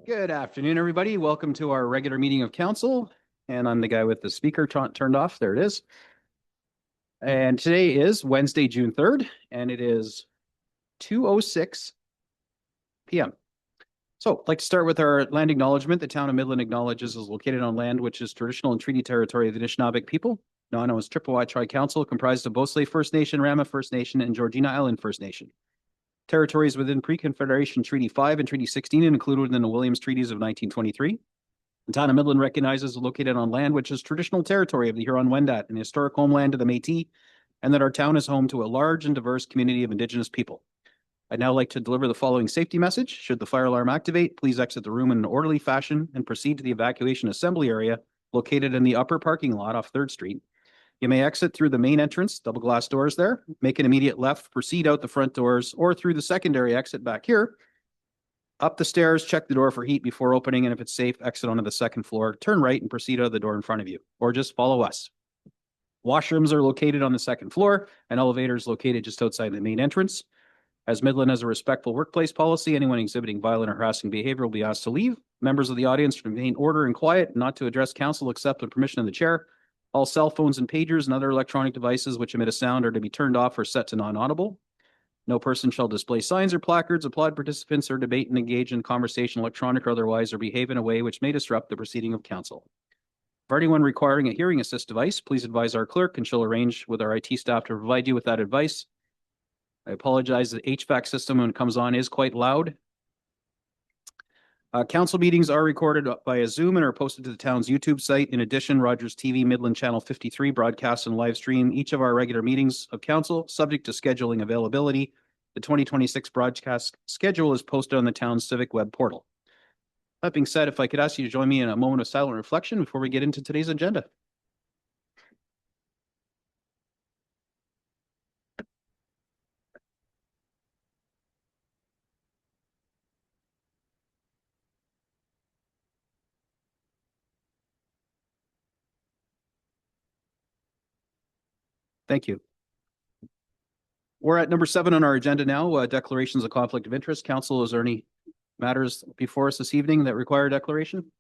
Good afternoon, everybody. Welcome to our regular meeting of council. And I'm the guy with the speaker turned off. There it is. And today is Wednesday, June 3rd, and it is 2:06 p.m. So I'd like to start with our land acknowledgement. The town of Midland acknowledges is located on land which is traditional and treaty territory of the Anishinaabe people, now known as Chippewa Tri-Council, comprised of Bosley First Nation, Rama First Nation, and Georgina Island First Nation. Territories within Pre-Confederation Treaty 5 and Treaty 16 and included within the Williams Treaties of 1923. The town of Midland recognizes is located on land which is traditional territory of the Huron-Wendat and historic homeland of the Métis, and that our town is home to a large and diverse community of Indigenous people. I'd now like to deliver the following safety message. Should the fire alarm activate, please exit the room in an orderly fashion and proceed to the evacuation assembly area located in the upper parking lot off 3rd Street. You may exit through the main entrance, double glass doors there, make an immediate left, proceed out the front doors, or through the secondary exit back here. Up the stairs, check the door for heat before opening, and if it's safe, exit onto the 2nd floor, turn right and proceed out of the door in front of you, or just follow us. Washrooms are located on the 2nd floor, and elevators located just outside the main entrance. As Midland has a respectful workplace policy, anyone exhibiting violent or harassing behavior will be asked to leave. Members of the audience to remain order and quiet, not to address council except with permission of the chair. All cell phones and pagers and other electronic devices which emit a sound are to be turned off or set to non-audible. No person shall display signs or placards, applaud participants, or debate and engage in conversation, electronic or otherwise, or behave in a way which may disrupt the proceeding of council. For anyone requiring a hearing assist device, please advise our clerk and she'll arrange with our IT staff to provide you with that advice. I apologize, the HVAC system when it comes on is quite loud. Council meetings are recorded via Zoom and are posted to the town's YouTube site. In addition, Rogers TV Midland Channel 53 broadcasts and live stream each of our regular meetings of council, subject to scheduling availability. The 2026 broadcast schedule is posted on the town's civic web portal. That being said, if I could ask you to join me in a moment of silent reflection before we get into today's agenda. Thank you. We're at number 7 on our agenda now, declarations of conflict of interest. Council, is there any matters before us this evening that require declaration?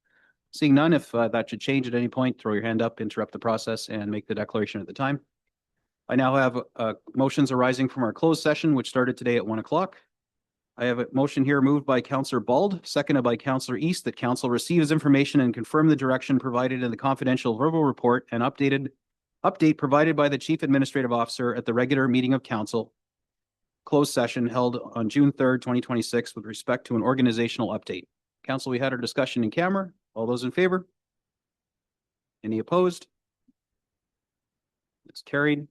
Seeing none, if that should change at any point, throw your hand up, interrupt the process, and make the declaration at the time. I now have motions arising from our closed session, which started today at 1 o'clock. I have a motion here moved by Councillor Bald, seconded by Councillor East, that council receives information and confirm the direction provided in the confidential verbal report and update provided by the Chief Administrative Officer at the regular meeting of council closed session held on June 3rd, 2026 with respect to an organizational update. Council, we had our discussion in camera. All those in favor? Any opposed? It's carried.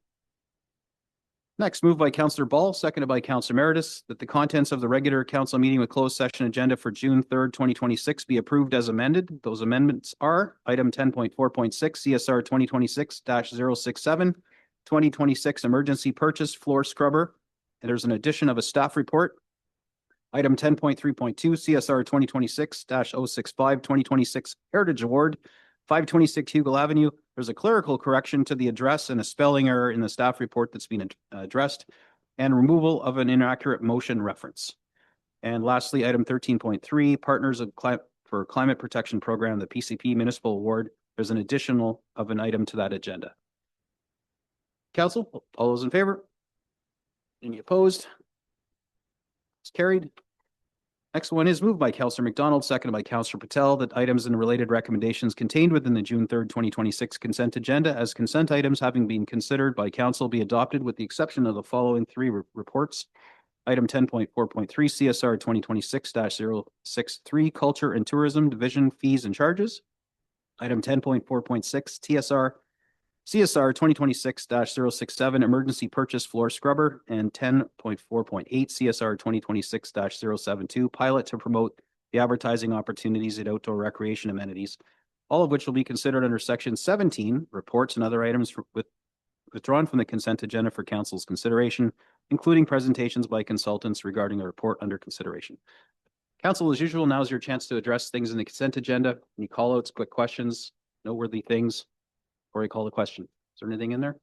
Next, moved by Councillor Ball, seconded by Councillor Meredith, that the contents of the regular council meeting with closed session agenda for June 3rd, 2026 be approved as amended. Those amendments are item 10.4.6 CSR 2026-067, 2026 emergency purchase floor scrubber. And there's an addition of a staff report. Item 10.3.2 CSR 2026-065, 2026 Heritage Award, 526 Hugo Avenue. There's a clerical correction to the address and a spelling error in the staff report that's been addressed, and removal of an inaccurate motion reference. And lastly, item 13.3, Partners for Climate Protection Program, the PCP Municipal Award. There's an additional of an item to that agenda. Council, all those in favor? Any opposed? It's carried. Next one is moved by Councillor McDonald, seconded by Councillor Patel, that items and related recommendations contained within the June 3rd, 2026 consent agenda as consent items having been considered by council be adopted with the exception of the following 3 reports. Item 10.4.3 CSR 2026-063 Culture and Tourism Division Fees and Charges. Item 10.4.6 CSR 2026-067 Emergency Purchase Floor Scrubber, and 10.4.8 CSR 2026-072 Pilot to promote the advertising opportunities at outdoor recreation amenities, all of which will be considered under Section 17, Reports and other items withdrawn from the consent agenda for council's consideration, including presentations by consultants regarding a report under consideration. Council, as usual, now is your chance to address things in the consent agenda. Any call-outs, quick questions, noteworthy things? Before I call the question, is there anything in there?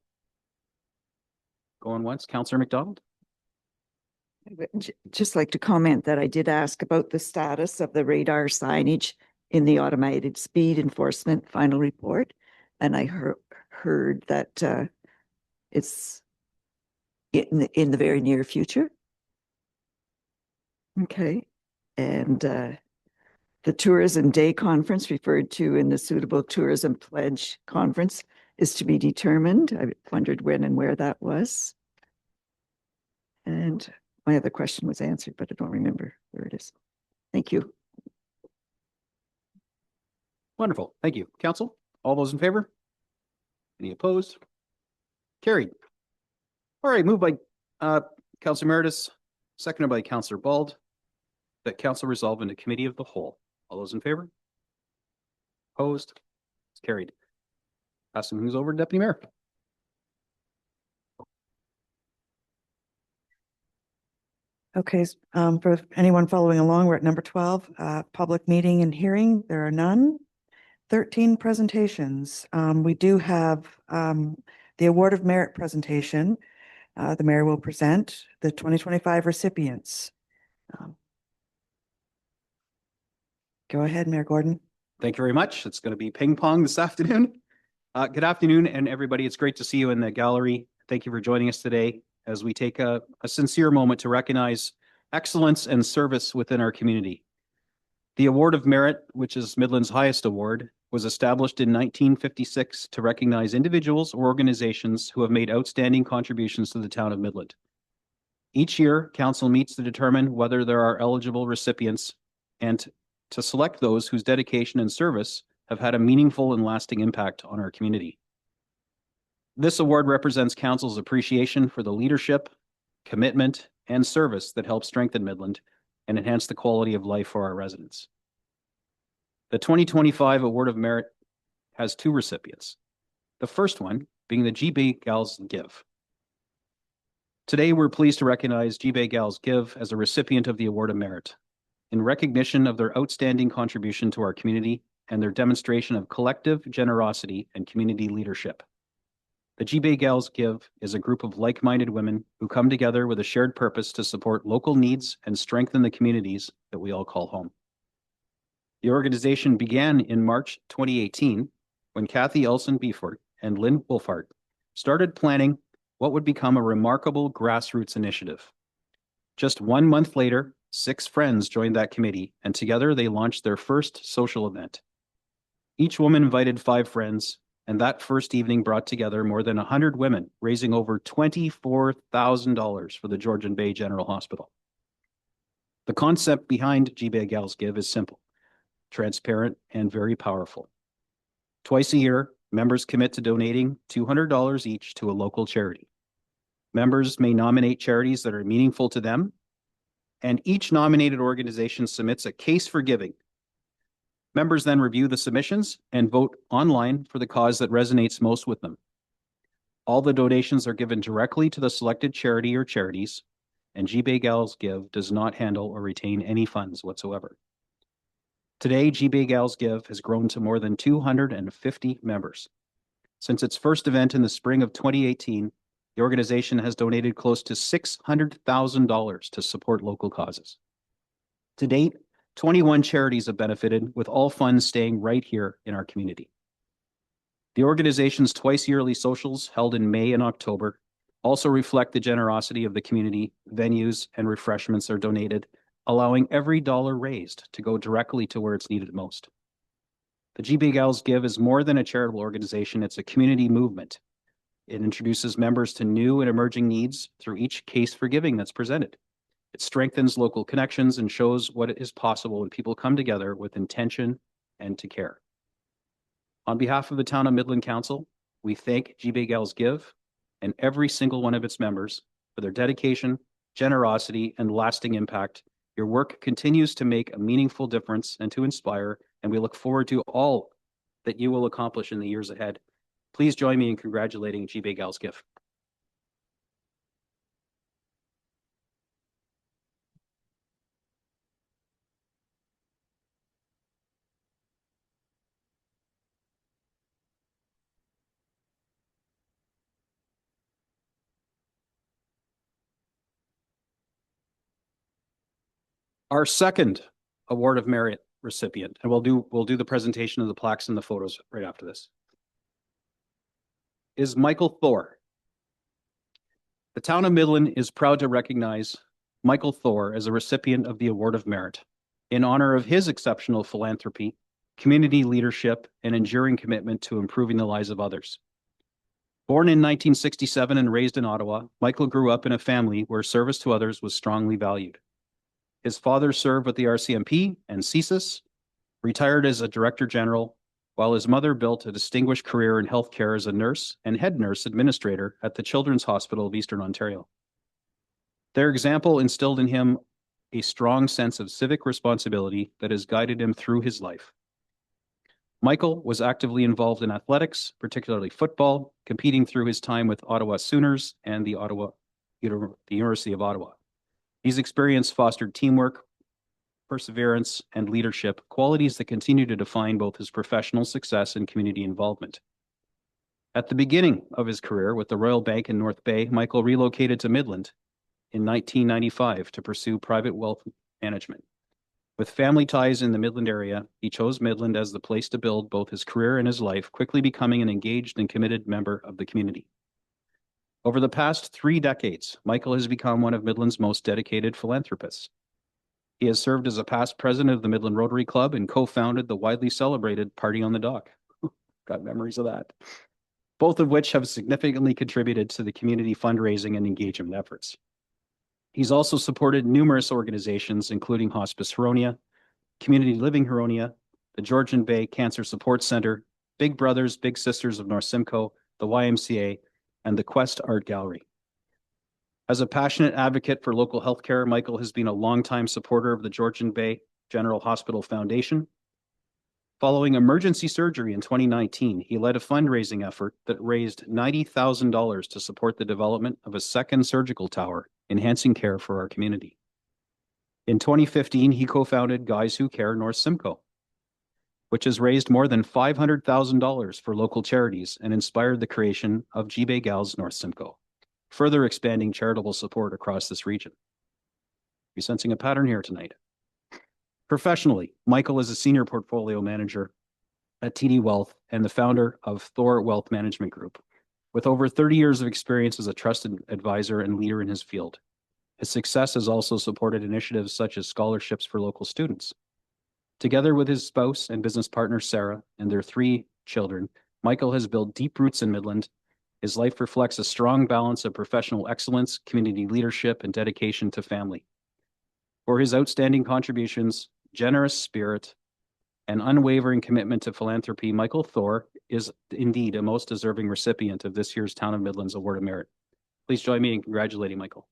Going once, Councillor McDonald. I would just like to comment that I did ask about the status of the radar signage in the automated speed enforcement final report, and I heard that it's in the very near future. Okay, and the Tourism Day Conference referred to in the Suitable Tourism Pledge Conference is to be determined. I wondered when and where that was. And my other question was answered, but I don't remember where it is. Thank you. Wonderful. Thank you. Council, all those in favor? Any opposed? Carried. All right, moved by Councilor Emeritus, seconded by Councilor Bald, that council resolve into committee of the whole. All those in favor? Opposed? It's carried. Passing things over to Deputy Mayor. Okay, for anyone following along, we're at number 12, public meeting and hearing. There are none. 13 presentations. We do have the Award of Merit presentation. The mayor will present the 2025 recipients. Go ahead, Mayor Gordon. Thank you very much. It's going to be ping pong this afternoon. Good afternoon, and everybody. It's great to see you in the gallery. Thank you for joining us today as we take a sincere moment to recognize excellence and service within our community. The Award of Merit, which is Midland's highest award, was established in 1956 to recognize individuals or organizations who have made outstanding contributions to the town of Midland. Each year, council meets to determine whether there are eligible recipients and to select those whose dedication and service have had a meaningful and lasting impact on our community. This award represents council's appreciation for the leadership, commitment, and service that help strengthen Midland and enhance the quality of life for our residents. The 2025 Award of Merit has two recipients. The first one being the GB Gals Give. Today, we're pleased to recognize GB Gals Give as a recipient of the Award of Merit in recognition of their outstanding contribution to our community and their demonstration of collective generosity and community leadership. The GB Gals Give is a group of like-minded women who come together with a shared purpose to support local needs and strengthen the communities that we all call home. The organization began in March 2018 when Kathy Elson-Beeford and Lynn Wolfhart started planning what would become a remarkable grassroots initiative. Just 1 month later, 6 friends joined that committee, and together they launched their first social event. Each woman invited 5 friends, and that first evening brought together more than 100 women, raising over $24,000 for the Georgian Bay General Hospital. The concept behind GB Gals Give is simple, transparent, and very powerful. Twice a year, members commit to donating $200 each to a local charity. Members may nominate charities that are meaningful to them, and each nominated organization submits a case for giving. Members then review the submissions and vote online for the cause that resonates most with them. All the donations are given directly to the selected charity or charities, and GB Gals Give does not handle or retain any funds whatsoever. Today, GB Gals Give has grown to more than 250 members. Since its first event in the spring of 2018, the organization has donated close to $600,000 to support local causes. To date, 21 charities have benefited, with all funds staying right here in our community. The organization's twice-yearly socials, held in May and October, also reflect the generosity of the community. Venues and refreshments are donated, allowing every dollar raised to go directly to where it's needed most. The GB Gals Give is more than a charitable organization, it's a community movement. It introduces members to new and emerging needs through each case for giving that's presented. It strengthens local connections and shows what is possible when people come together with intention and to care. On behalf of the Town of Midland Council, we thank GB Gals Give and every single one of its members for their dedication, generosity, and lasting impact. Your work continues to make a meaningful difference and to inspire, and we look forward to all that you will accomplish in the years ahead. Please join me in congratulating GB Gals Give. Our second Award of Merit recipient, and we'll do the presentation of the plaques and the photos right after this, is Michael Thor. The town of Midland is proud to recognize Michael Thor as a recipient of the Award of Merit in honor of his exceptional philanthropy, community leadership, and enduring commitment to improving the lives of others. Born in 1967 and raised in Ottawa, Michael grew up in a family where service to others was strongly valued. His father served with the RCMP and CSIS, retired as a director general, while his mother built a distinguished career in healthcare as a nurse and head nurse administrator at the Children's Hospital of Eastern Ontario. Their example instilled in him a strong sense of civic responsibility that has guided him through his life. Michael was actively involved in athletics, particularly football, competing through his time with Ottawa Sooners and the University of Ottawa. These experiences fostered teamwork, perseverance, and leadership, qualities that continue to define both his professional success and community involvement. At the beginning of his career with the Royal Bank in North Bay, Michael relocated to Midland in 1995 to pursue private wealth management. With family ties in the Midland area, he chose Midland as the place to build both his career and his life, quickly becoming an engaged and committed member of the community. Over the past 3 decades, Michael has become one of Midland's most dedicated philanthropists. He has served as a past president of the Midland Rotary Club and co-founded the widely celebrated Party on the Dock. Got memories of that. Both of which have significantly contributed to the community fundraising and engagement efforts. He's also supported numerous organizations, including Hospice Huronia, Community Living Huronia, the Georgian Bay Cancer Support Center, Big Brothers, Big Sisters of North Simcoe, the YMCA, and the Quest Art Gallery. As a passionate advocate for local healthcare, Michael has been a longtime supporter of the Georgian Bay General Hospital Foundation. Following emergency surgery in 2019, he led a fundraising effort that raised $90,000 to support the development of a second surgical tower, enhancing care for our community. In 2015, he co-founded Guys Who Care North Simcoe, which has raised more than $500,000 for local charities and inspired the creation of G-Bay Gals North Simcoe, further expanding charitable support across this region. You're sensing a pattern here tonight. Professionally, Michael is a senior portfolio manager at TD Wealth and the founder of Thor Wealth Management Group, with over 30 years of experience as a trusted advisor and leader in his field. His success has also supported initiatives such as scholarships for local students. Together with his spouse and business partner, Sarah, and their 3 children, Michael has built deep roots in Midland. His life reflects a strong balance of professional excellence, community leadership, and dedication to family. For his outstanding contributions, generous spirit, and unwavering commitment to philanthropy, Michael Thor is indeed a most deserving recipient of this year's Town of Midland's Award of Merit. Please join me in congratulating Michael.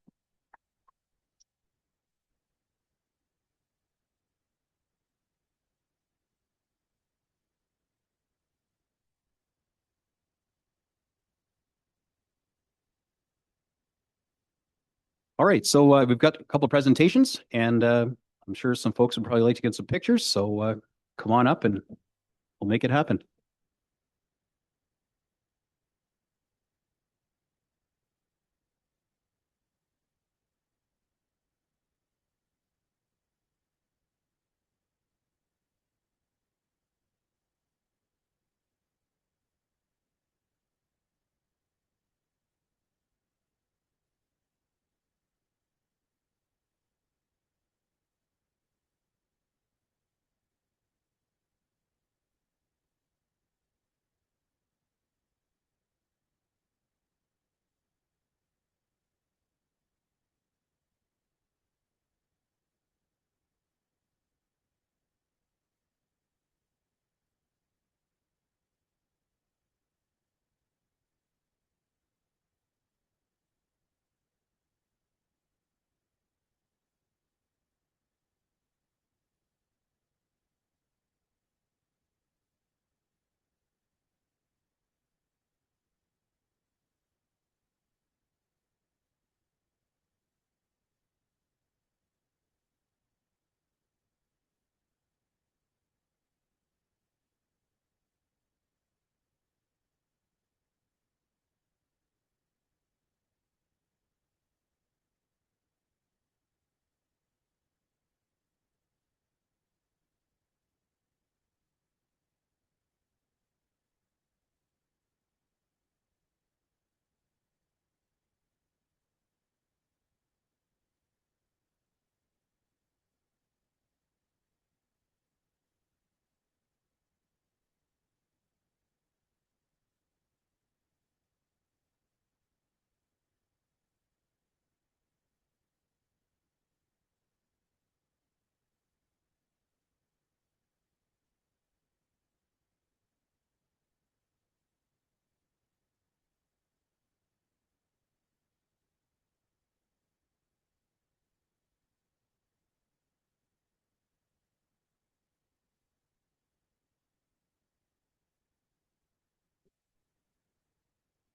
All right, so we've got a couple of presentations, and I'm sure some folks would probably like to get some pictures, so come on up and we'll make it happen.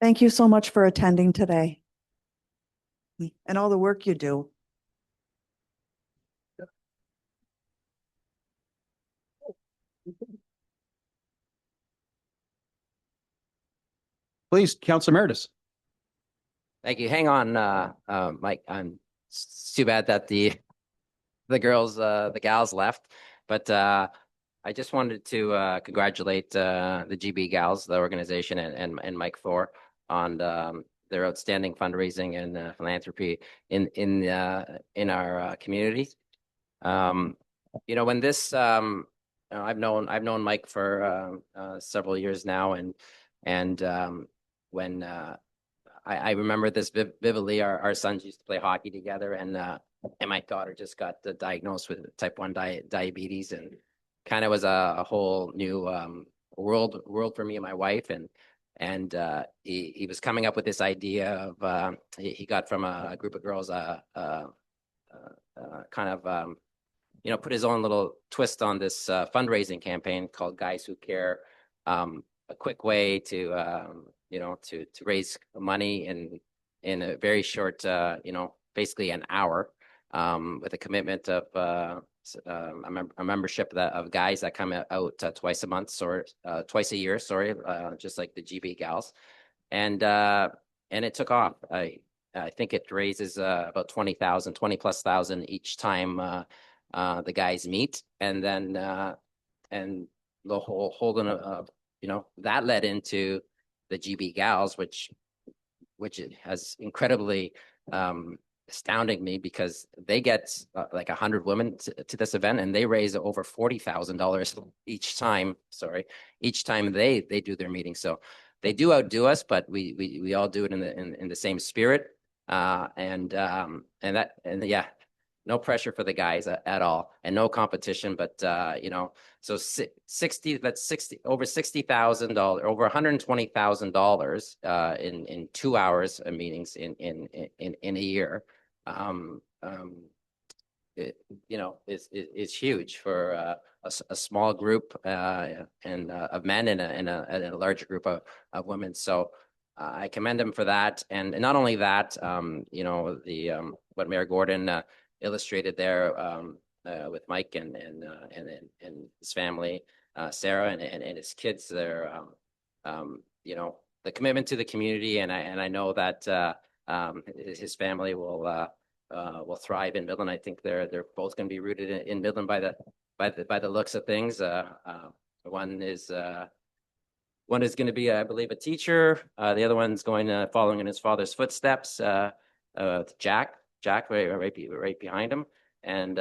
Thank you so much for attending today and all the work you do. Please, Councilor Meredith. Thank you. Hang on, Mike. It's too bad that the gals left, but I just wanted to congratulate the GB Gals, the organization, and Mike Thor on their outstanding fundraising and philanthropy in our community. When this I've known Mike for several years now, and when I remember this vividly. Our sons used to play hockey together, and my daughter just got diagnosed with type 1 diabetes, and kind of was a whole new world for me and my wife. And he was coming up with this idea of he got from a group of girls kind of put his own little twist on this fundraising campaign called Guys Who Care. A quick way to to raise money in a very short, basically an hour, with a commitment of a membership of guys that come out twice a month or twice a year, sorry, just like the GB Gals, and it took off. I think it raises about 20,000+ each time the guys meet, and then and the whole holding of that led into the GB Gals, which has incredibly astounding me, because they get like 100 women to this event, and they raise over $40,000 each time. Sorry, each time they do their meeting. So they do outdo us, but we all do it in the same spirit. Yeah. No pressure for the guys at all, and no competition. But so 60, that's 60, over $60,000, over $120,000 in 2 hours of meetings in a year. Is huge for a small group and of men and a larger group of women. So I commend them for that, and not only that, what Mayor Gordon illustrated there with Mike and his family, Sarah and his kids there, the commitment to the community, and I know that his family will thrive in Midland. I think they're both going to be rooted in Midland by the looks of things. One is going to be, I believe, a teacher. The other one's going following in his father's footsteps. Jack right behind him, and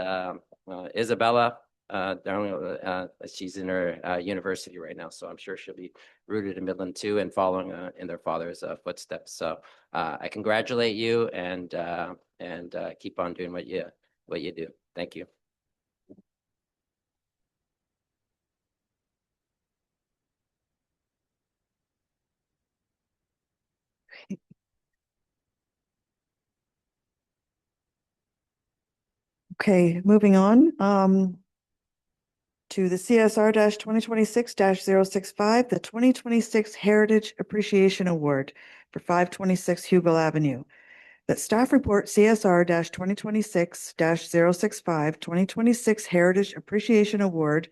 Isabella, she's in her university right now, so I'm sure she'll be rooted in Midland too, and following in their father's footsteps. So I congratulate you, and keep on doing what you do. Thank you. Okay, moving on to the CSR 2026-065, the 2026 Heritage Appreciation Award for 526 Hugo Avenue. That staff report CSR 2026-065, 2026 Heritage Appreciation Award,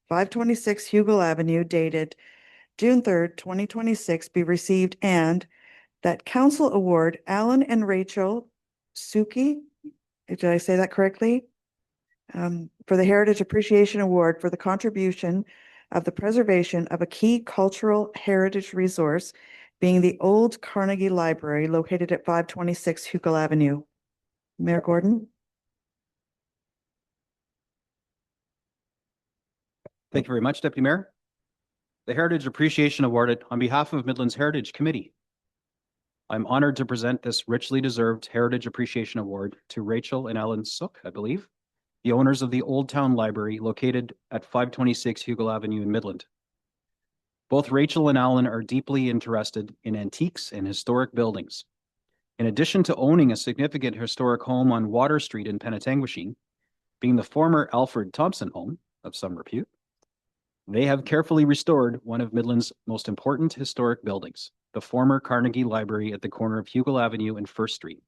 526 Hugo Avenue, dated June 3rd, 2026, be received, and that council award Alan and Rachel Suki, did I say that correctly? For the Heritage Appreciation Award for the contribution of the preservation of a key cultural heritage resource, being the old Carnegie Library located at 526 Hugo Avenue. Mayor Gordon. Thank you very much, Deputy Mayor. The Heritage Appreciation Awarded on behalf of Midland's Heritage Committee. I'm honored to present this richly deserved Heritage Appreciation Award to Rachel and Alan Sook, I believe, the owners of the Old Town Library located at 526 Hugo Avenue in Midland. Both Rachel and Alan are deeply interested in antiques and historic buildings. In addition to owning a significant historic home on Water Street in Penetanguishene, being the former Alfred Thompson home of some repute, they have carefully restored one of Midland's most important historic buildings, the former Carnegie Library at the corner of Hugo Avenue and First Street.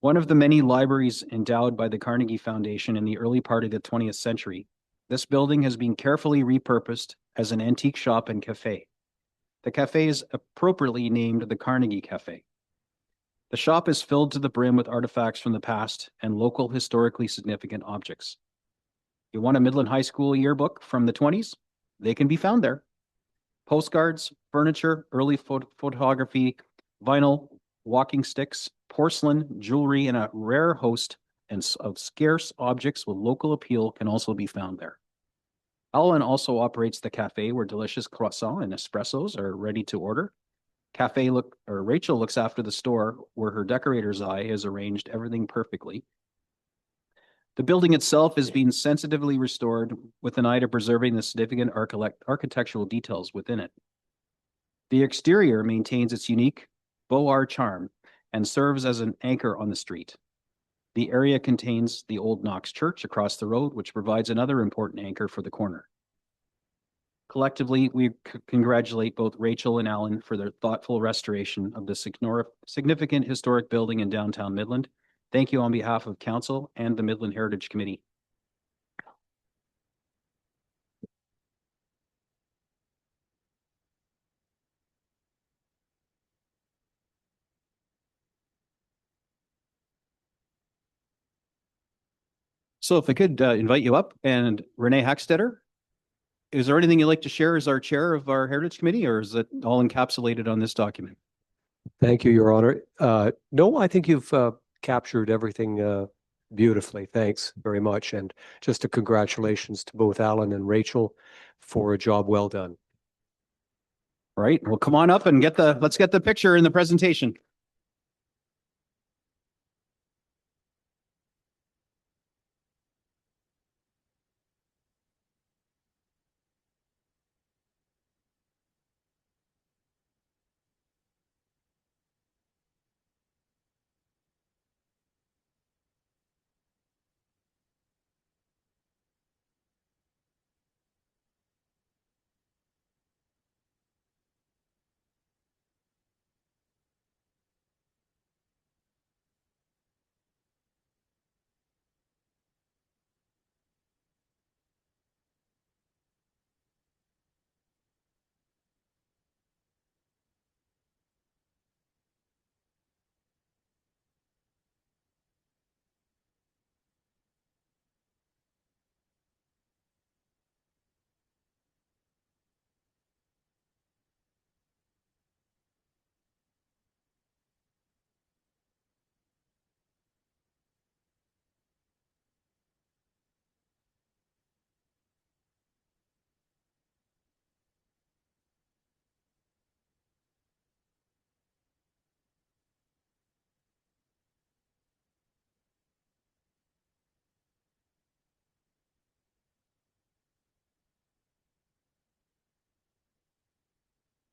One of the many libraries endowed by the Carnegie Foundation in the early part of the 20th century, this building has been carefully repurposed as an antique shop and cafe. The cafe is appropriately named the Carnegie Cafe. The shop is filled to the brim with artifacts from the past and local historically significant objects. You want a Midland High School yearbook from the 20s? They can be found there. Postcards, furniture, early photography, vinyl, walking sticks, porcelain, jewelry, and a rare host of scarce objects with local appeal can also be found there. Alan also operates the cafe where delicious croissants and espressos are ready to order. Rachel looks after the store where her decorator's eye has arranged everything perfectly. The building itself is being sensitively restored with an eye to preserving the significant architectural details within it. The exterior maintains its unique Beaux Arts charm and serves as an anchor on the street. The area contains the Old Knox Church across the road, which provides another important anchor for the corner. Collectively, we congratulate both Rachel and Alan for their thoughtful restoration of this significant historic building in downtown Midland. Thank you on behalf of Council and the Midland Heritage Committee. So if I could invite you up, and Renee Hackstetter, is there anything you'd like to share as our chair of our Heritage Committee, or is it all encapsulated on this document? Thank you, Your Honor. No, I think you've captured everything beautifully. Thanks very much. And just a congratulations to both Alan and Rachel for a job well done. All right, well, come on up and let's get the picture in the presentation.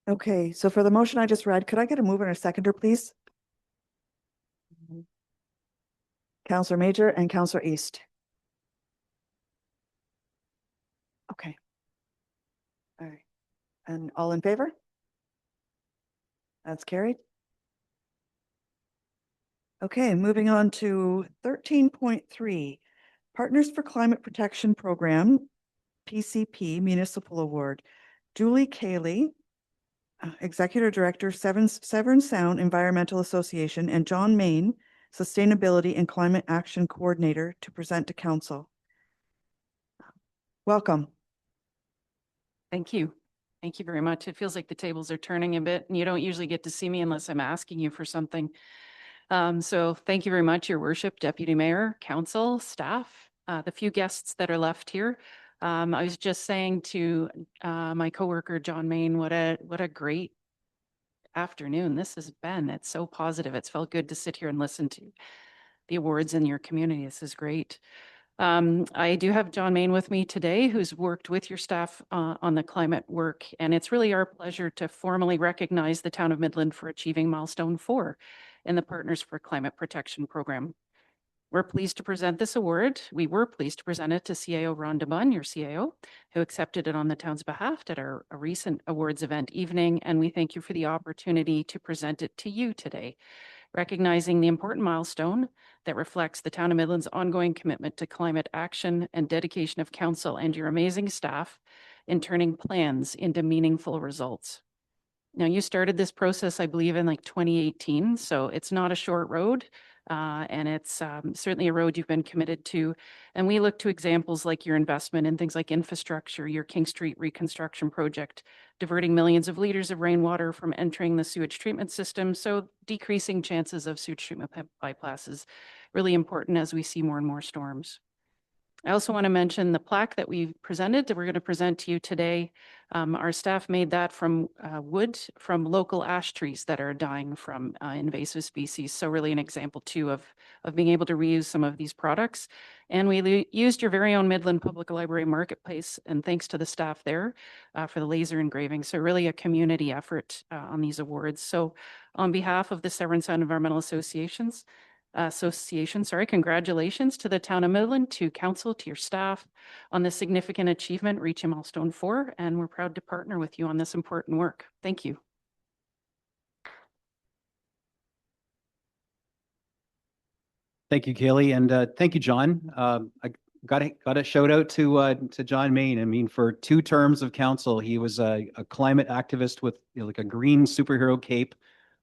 Okay, so for the motion I just read, could I get a mover and a seconder, please? Counselor Major and Counselor East. Okay. All right. And all in favor? That's carried. Okay, moving on to 13.3, Partners for Climate Protection Program, PCP Municipal Award. Julie Cayley, Executive Director, Severn Sound Environmental Association, and John Main, Sustainability and Climate Action Coordinator, to present to Council. Welcome. Thank you. Thank you very much. It feels like the tables are turning a bit, and you don't usually get to see me unless I'm asking you for something. So thank you very much, Your Worship, Deputy Mayor, Council, staff, the few guests that are left here. I was just saying to my coworker, John Main, what a great afternoon this has been. It's so positive. It's felt good to sit here and listen to the awards in your community. This is great. I do have John Main with me today, who's worked with your staff on the climate work, and it's really our pleasure to formally recognize the town of Midland for achieving milestone 4 in the Partners for Climate Protection program. We're pleased to present this award. We were pleased to present it to CAO Rhonda Bunn, your CAO, who accepted it on the town's behalf at our recent awards event evening. And we thank you for the opportunity to present it to you today, recognizing the important milestone that reflects the town of Midland's ongoing commitment to climate action and dedication of council and your amazing staff in turning plans into meaningful results. Now, you started this process, I believe, in like 2018, so it's not a short road. And it's certainly a road you've been committed to. And we look to examples like your investment in things like infrastructure, your King Street reconstruction project, diverting millions of liters of rainwater from entering the sewage treatment system. So decreasing chances of sewage treatment bypass is really important as we see more and more storms. I also want to mention the plaque that we presented that we're going to present to you today. Our staff made that from wood from local ash trees that are dying from invasive species. So really an example too of being able to reuse some of these products. And we used your very own Midland Public Library Marketplace, and thanks to the staff there for the laser engraving. So really a community effort on these awards. So on behalf of the Severn Sound Environmental Association, congratulations to the town of Midland, to council, to your staff on this significant achievement, reaching milestone 4, and we're proud to partner with you on this important work. Thank you. Thank you, Kaylee, and thank you, John. I got a shout out to John Main. I mean, for 2 terms of council, he was a climate activist with like a green superhero cape.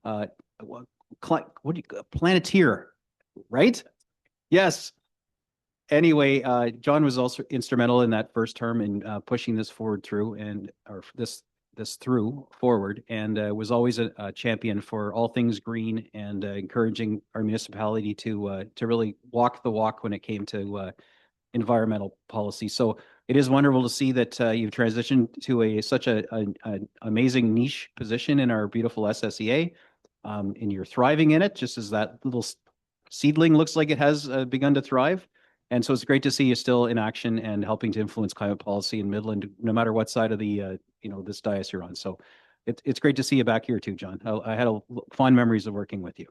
What do you Planeteer, right? Yes. Anyway, John was also instrumental in that first term in pushing this forward through this through forward, and was always a champion for all things green and encouraging our municipality to really walk the walk when it came to environmental policy. So it is wonderful to see that you've transitioned to such an amazing niche position in our beautiful SSEA, and you're thriving in it, just as that little seedling looks like it has begun to thrive. And so it's great to see you still in action and helping to influence climate policy in Midland, no matter what side of the this dais you're on. So it's great to see you back here too, John. I had fond memories of working with you.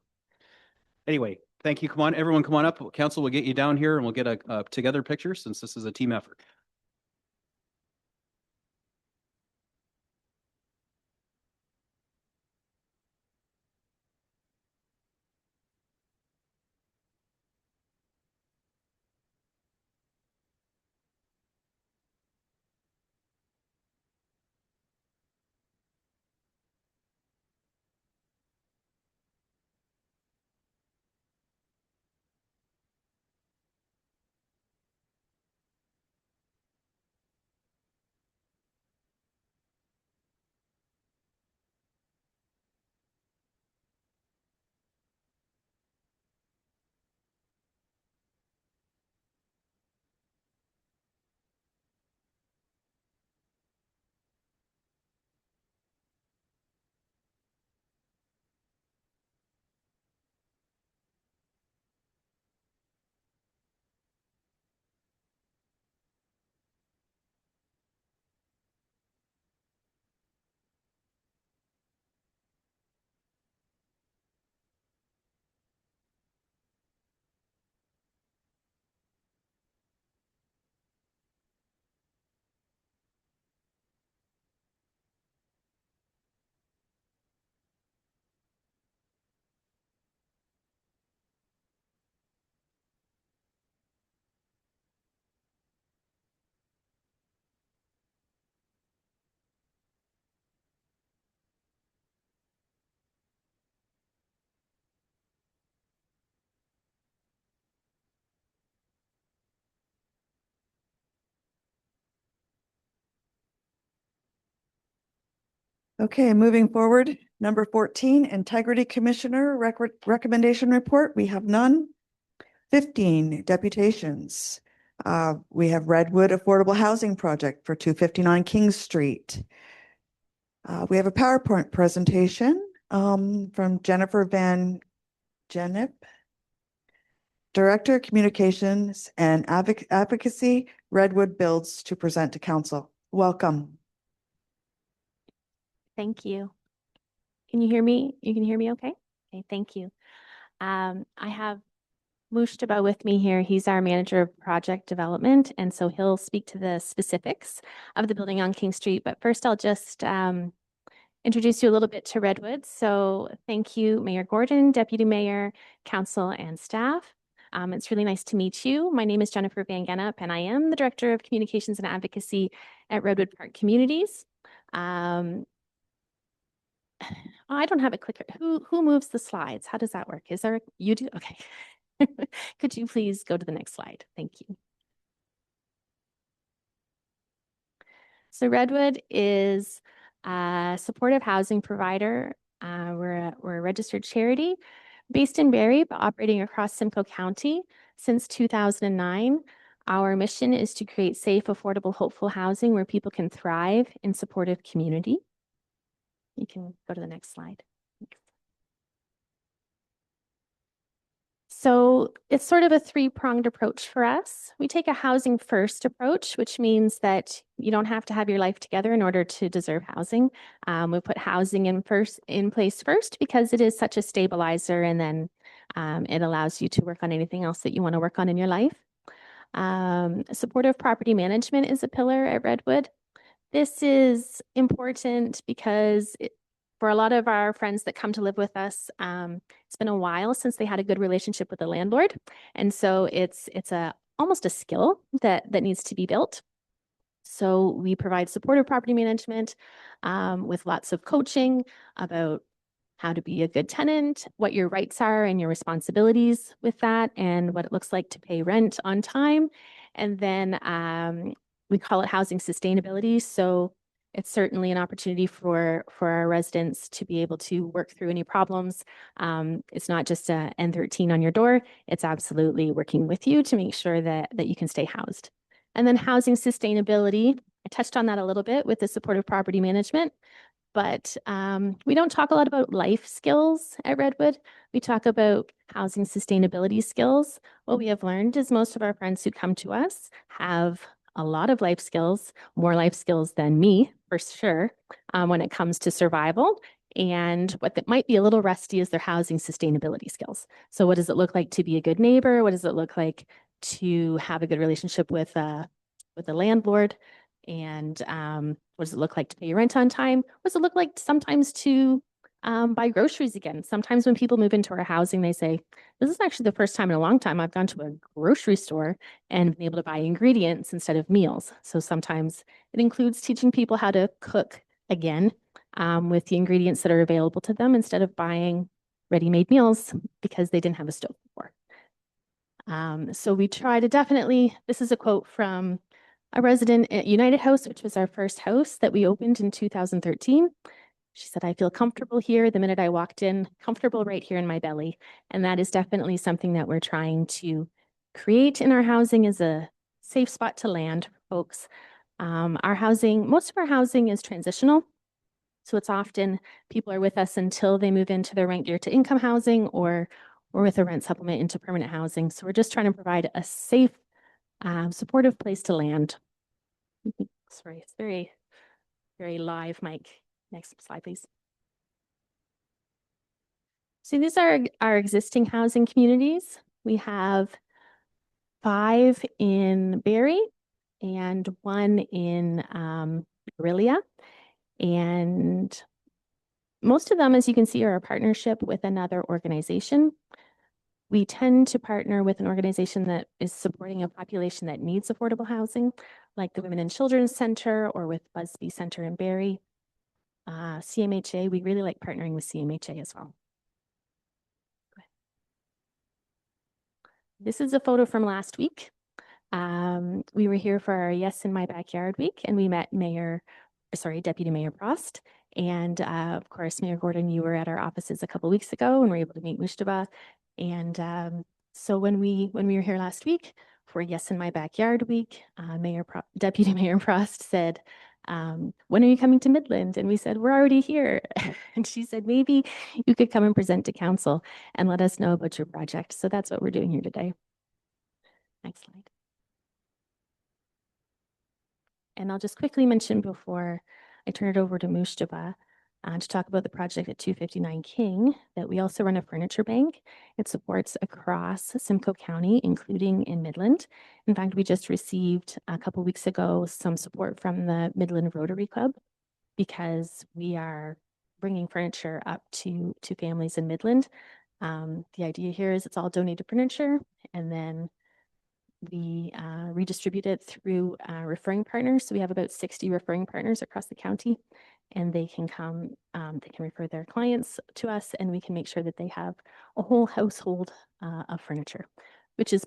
Anyway, thank you. Come on, everyone, come on up. Council will get you down here and we'll get a together picture since this is a team effort. Okay, moving forward, number 14, Integrity Commissioner Recommendation Report. We have none. 15, deputations. We have Redwood Affordable Housing Project for 259 King Street. We have a PowerPoint presentation from Jennifer Van Genep, Director, Communications and Advocacy, Redwood Builds, to present to Council. Welcome. Thank you. Can you hear me? You can hear me okay? Okay, thank you. I have Mushtaba with me here. He's our manager of project development, and so he'll speak to the specifics of the building on King Street. But first, I'll just introduce you a little bit to Redwood. So thank you, Mayor Gordon, Deputy Mayor, Council, and staff. It's really nice to meet you. My name is Jennifer Van Genup, and I am the Director of Communications and Advocacy at Redwood Park Communities. I don't have a clicker. Who moves the slides? How does that work? Is there, you do? Okay. Could you please go to the next slide? Thank you. So Redwood is a supportive housing provider. We're a registered charity based in Barrie, but operating across Simcoe County since 2009. Our mission is to create safe, affordable, hopeful housing where people can thrive in supportive community. You can go to the next slide. So it's sort of a three-pronged approach for us. We take a housing first approach, which means that you don't have to have your life together in order to deserve housing. We put housing in place first because it is such a stabilizer, and then it allows you to work on anything else that you want to work on in your life. Supportive property management is a pillar at Redwood. This is important because for a lot of our friends that come to live with us, it's been a while since they had a good relationship with the landlord. And so it's almost a skill that needs to be built. So we provide supportive property management with lots of coaching about how to be a good tenant, what your rights are and your responsibilities with that, and what it looks like to pay rent on time. And then we call it housing sustainability. So it's certainly an opportunity for our residents to be able to work through any problems. It's not just a N13 on your door. It's absolutely working with you to make sure that you can stay housed. And then housing sustainability, I touched on that a little bit with the supportive property management, but we don't talk a lot about life skills at Redwood. We talk about housing sustainability skills. What we have learned is most of our friends who come to us have a lot of life skills, more life skills than me, for sure, when it comes to survival. And what that might be a little rusty is their housing sustainability skills. So what does it look like to be a good neighbor? What does it look like to have a good relationship with the landlord? And what does it look like to pay your rent on time? What does it look like sometimes to buy groceries again? Sometimes when people move into our housing, they say, this is actually the first time in a long time I've gone to a grocery store and been able to buy ingredients instead of meals. So sometimes it includes teaching people how to cook again with the ingredients that are available to them instead of buying ready-made meals because they didn't have a stove before. So we try to definitely, this is a quote from a resident at United House, which was our first house that we opened in 2013. She said, I feel comfortable here the minute I walked in, comfortable right here in my belly. And that is definitely something that we're trying to create in our housing, is a safe spot to land for folks. Our housing, most of our housing is transitional. So it's often people are with us until they move into their rent gear to income housing or with a rent supplement into permanent housing. So we're just trying to provide a safe, supportive place to land. Sorry, it's very, very live, Mike. Next slide, please. So these are our existing housing communities. We have 5 in Barrie and 1 in Orillia. And most of them, as you can see, are a partnership with another organization. We tend to partner with an organization that is supporting a population that needs affordable housing, like the Women and Children's Center or with Busby Center in Barrie. CMHA, we really like partnering with CMHA as well. This is a photo from last week. We were here for our Yes in My Backyard week, and we met Deputy Mayor Prost. And of course, Mayor Gordon, you were at our offices a couple weeks ago and were able to meet Mushtaba. And so when we were here last week for Yes in My Backyard week, Deputy Mayor Prost said, when are you coming to Midland? And we said, we're already here. And she said, maybe you could come and present to council and let us know about your project. So that's what we're doing here today. Next slide. And I'll just quickly mention before I turn it over to Mushtaba, to talk about the project at 259 King, that we also run a furniture bank. It supports across Simcoe County, including in Midland. In fact, we just received a couple weeks ago some support from the Midland Rotary Club because we are bringing furniture up to families in Midland. The idea here is it's all donated furniture, and then we redistribute it through referring partners. So we have about 60 referring partners across the county, and they can come, they can refer their clients to us, and we can make sure that they have a whole household of furniture, which is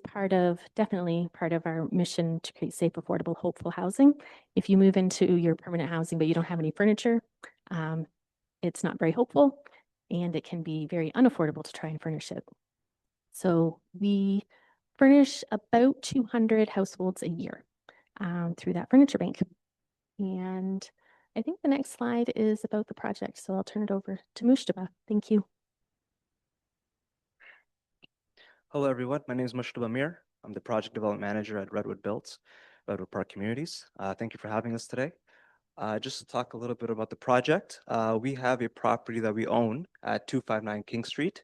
definitely part of our mission to create safe, affordable, hopeful housing. If you move into your permanent housing, but you don't have any furniture, it's not very hopeful, and it can be very unaffordable to try and furnish it. So we furnish about 200 households a year through that furniture bank. And I think the next slide is about the project. So I'll turn it over to Mushtaba. Thank you. Hello, everyone. My name is Mushtaba Mir. I'm the project development manager at Redwood Builds, Redwood Park Communities. Thank you for having us today. Just to talk a little bit about the project, we have a property that we own at 259 King Street.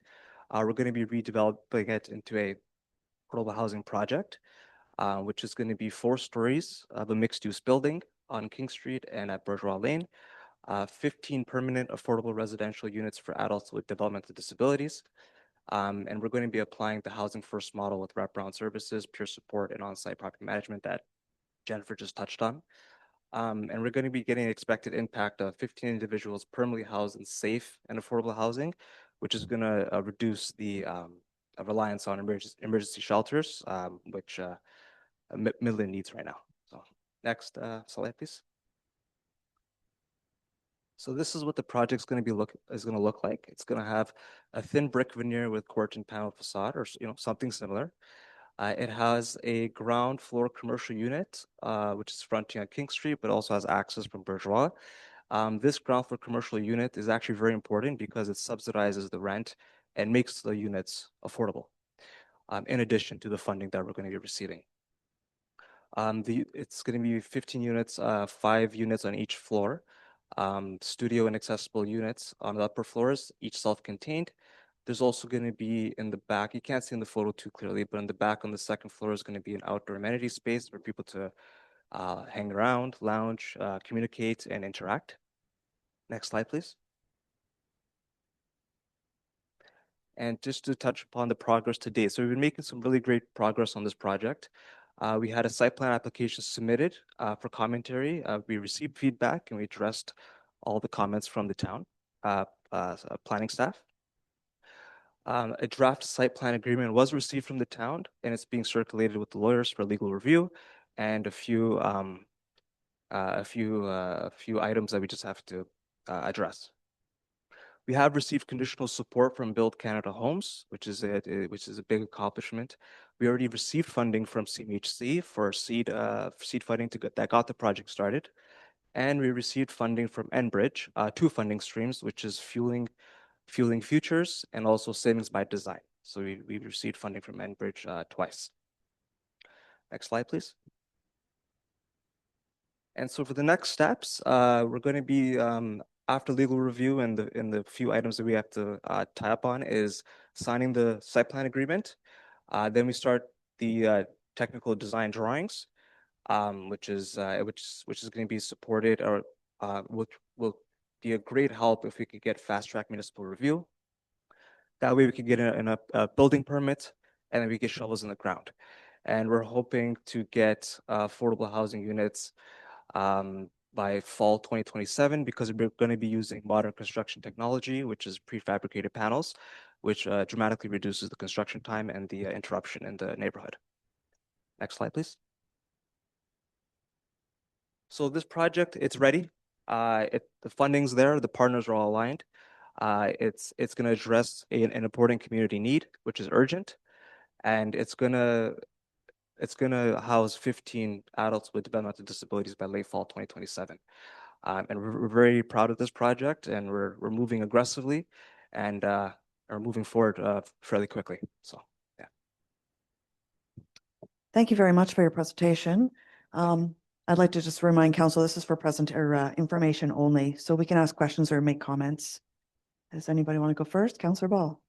We're going to be redeveloping it into a affordable housing project, which is going to be 4 stories of a mixed-use building on King Street and at Bourgeois Lane, 15 permanent affordable residential units for adults with developmental disabilities. And we're going to be applying the Housing First model with wraparound services, peer support, and on-site property management that Jennifer just touched on. And we're going to be getting an expected impact of 15 individuals permanently housed in safe and affordable housing, which is going to reduce the reliance on emergency shelters, which Midland needs right now. So next slide, please. So this is what the project's going to look like. It's going to have a thin brick veneer with corten panel facade, or something similar. It has a ground floor commercial unit, which is fronting on King Street, but also has access from Bourgeois. This ground floor commercial unit is actually very important because it subsidizes the rent and makes the units affordable, in addition to the funding that we're going to be receiving. It's going to be 15 units, 5 units on each floor, studio and accessible units on the upper floors, each self-contained. There's also going to be in the back, you can't see in the photo too clearly, but in the back on the second floor is going to be an outdoor amenity space for people to hang around, lounge, communicate, and interact. Next slide, please. And just to touch upon the progress to date. So we've been making some really great progress on this project. We had a site plan application submitted for commentary. We received feedback and we addressed all the comments from the town planning staff. A draft site plan agreement was received from the town, and it's being circulated with the lawyers for legal review, and a few items that we just have to address. We have received conditional support from Build Canada Homes, which is a big accomplishment. We already received funding from CMHC for seed funding that got the project started, and we received funding from Enbridge, 2 funding streams, which is Fueling Futures and also Savings by Design. So we received funding from Enbridge twice. Next slide, please. And so for the next steps, we're going to be after legal review and the few items that we have to tie up on is signing the site plan agreement. Then we start the technical design drawings, which is going to be supported or will be a great help if we could get fast track municipal review. That way we can get a building permit and then we get shovels in the ground. And we're hoping to get affordable housing units by fall 2027 because we're going to be using modern construction technology, which is prefabricated panels, which dramatically reduces the construction time and the interruption in the neighborhood. Next slide, please. So this project, it's ready. The funding's there. The partners are all aligned. It's going to address an important community need, which is urgent, and it's going to house 15 adults with developmental disabilities by late fall 2027. And we're very proud of this project, and we're moving aggressively, and are moving forward fairly quickly. So, yeah. Thank you very much for your presentation. I'd like to just remind council, this is for present or information only, so we can ask questions or make comments. Does anybody want to go first? Councillor Ball.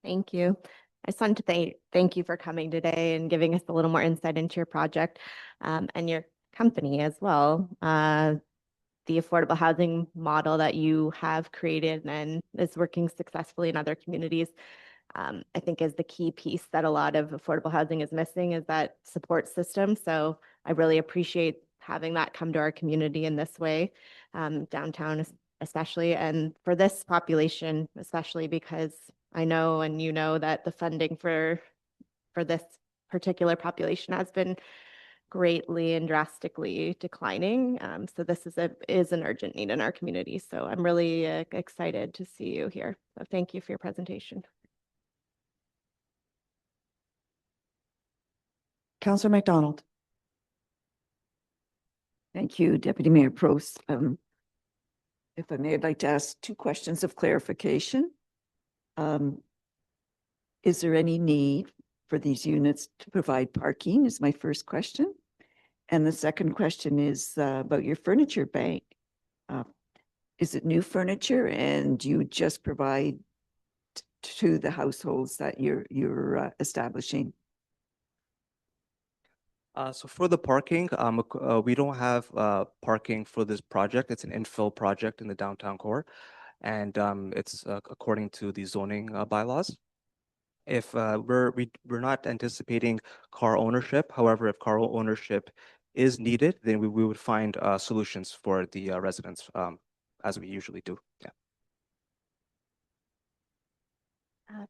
Thank you. I just wanted to thank you for coming today and giving us a little more insight into your project and your company as well. The affordable housing model that you have created and is working successfully in other communities, I think is the key piece that a lot of affordable housing is missing, is that support system. So I really appreciate having that come to our community in this way, downtown especially, and for this population, especially because I know and you know that the funding for this particular population has been greatly and drastically declining. So this is an urgent need in our community. So I'm really excited to see you here. So thank you for your presentation. Councillor McDonald. Thank you, Deputy Mayor Prost. If I may, I'd like to ask two questions of clarification. Is there any need for these units to provide parking is my first question. And the second question is about your furniture bank. Is it new furniture and you just provide to the households that you're establishing? So for the parking, we don't have parking for this project. It's an infill project in the downtown core, and it's according to the zoning bylaws. If we're not anticipating car ownership, however, if car ownership is needed, then we would find solutions for the residents as we usually do. Yeah.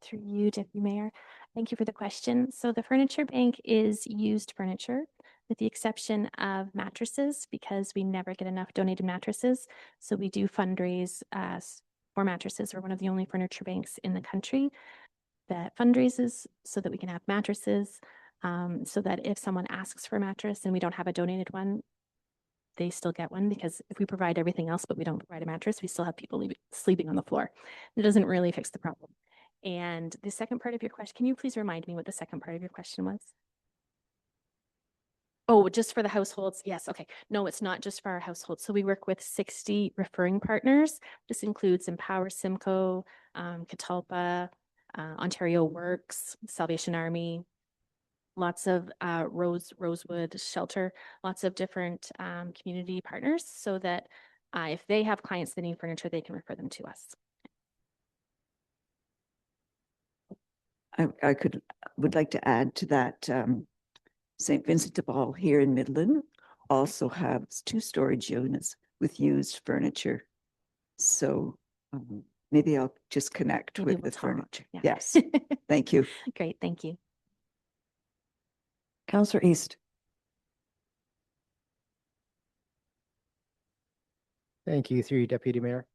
Through you, Deputy Mayor. Thank you for the question. So the furniture bank is used furniture with the exception of mattresses because we never get enough donated mattresses. So we do fundraise for mattresses. We're one of the only furniture banks in the country that fundraises so that we can have mattresses, so that if someone asks for a mattress and we don't have a donated one, they still get one, because if we provide everything else but we don't provide a mattress, we still have people sleeping on the floor. It doesn't really fix the problem. And the second part of your question, can you please remind me what the second part of your question was? Oh, just for the households? Yes. Okay. No, it's not just for our households. So we work with 60 referring partners. This includes Empower Simcoe, Catalpa, Ontario Works, Salvation Army, lots of Rosewood Shelter, lots of different community partners, so that if they have clients that need furniture, they can refer them to us. I would like to add to that, St. Vincent de Paul here in Midland also has 2 storage units with used furniture. So maybe I'll just connect Maybe with we'll the talk. furniture. Yeah. Yes, thank you. Great, thank you. Councillor East. Thank you, through you, Deputy Mayor.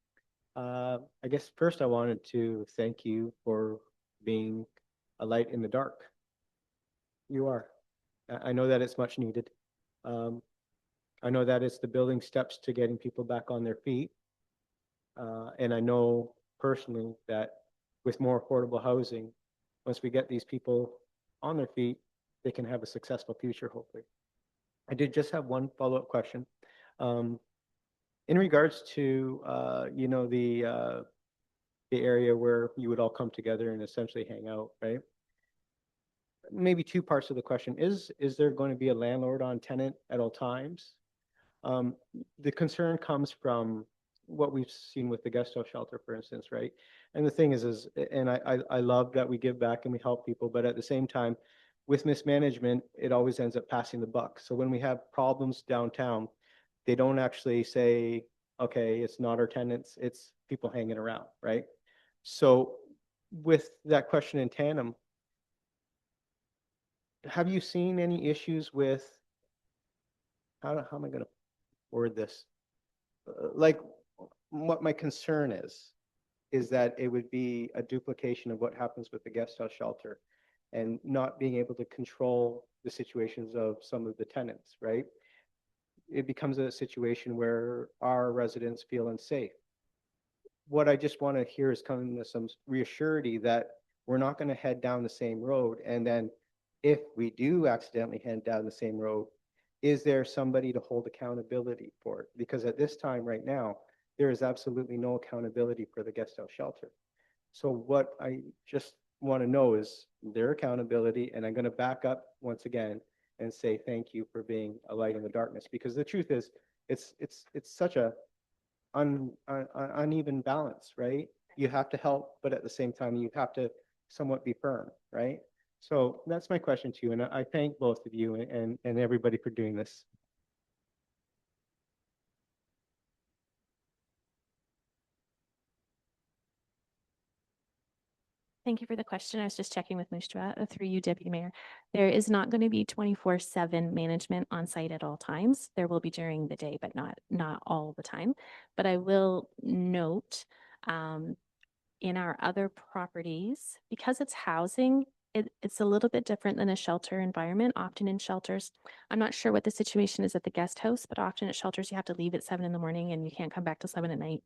I guess first I wanted to thank you for being a light in the dark. You are. I know that it's much needed. I know that it's the building steps to getting people back on their feet. And I know personally that with more affordable housing, once we get these people on their feet, they can have a successful future, hopefully. I did just have one follow-up question. In regards to, you know, the area where you would all come together and essentially hang out, right? Maybe 2 parts of the question. Is there going to be a landlord on tenant at all times? The concern comes from what we've seen with the guest house shelter, for instance, right? And the thing is and I love that we give back and we help people, but at the same time, with mismanagement, it always ends up passing the buck. So when we have problems downtown, they don't actually say, okay, it's not our tenants, it's people hanging around, right? So with that question in tandem, have you seen any issues with, how am I going to word this? Like, what my concern is that it would be a duplication of what happens with the guest house shelter and not being able to control the situations of some of the tenants, right? It becomes a situation where our residents feel unsafe. What I just want to hear is coming to some reassurity that we're not going to head down the same road and then if we do accidentally head down the same road, is there somebody to hold accountability for it? Because at this time right now, there is absolutely no accountability for the guest house shelter. So what I just want to know is their accountability, and I'm going to back up once again and say thank you for being a light in the darkness, because the truth is it's such a uneven balance, right? You have to help, but at the same time you have to somewhat be firm, right? So that's my question to you, and I thank both of you and everybody for doing this. Thank you for the question. I was just checking with Mushtra through you, Deputy Mayor. There is not going to be 24/7 management on site at all times. There will be during the day, but not all the time. But I will note in our other properties, because it's housing, it's a little bit different than a shelter environment. Often in shelters, I'm not sure what the situation is at the guest house, but often at shelters, you have to leave at 7 in the morning and you can't come back till 7 at night.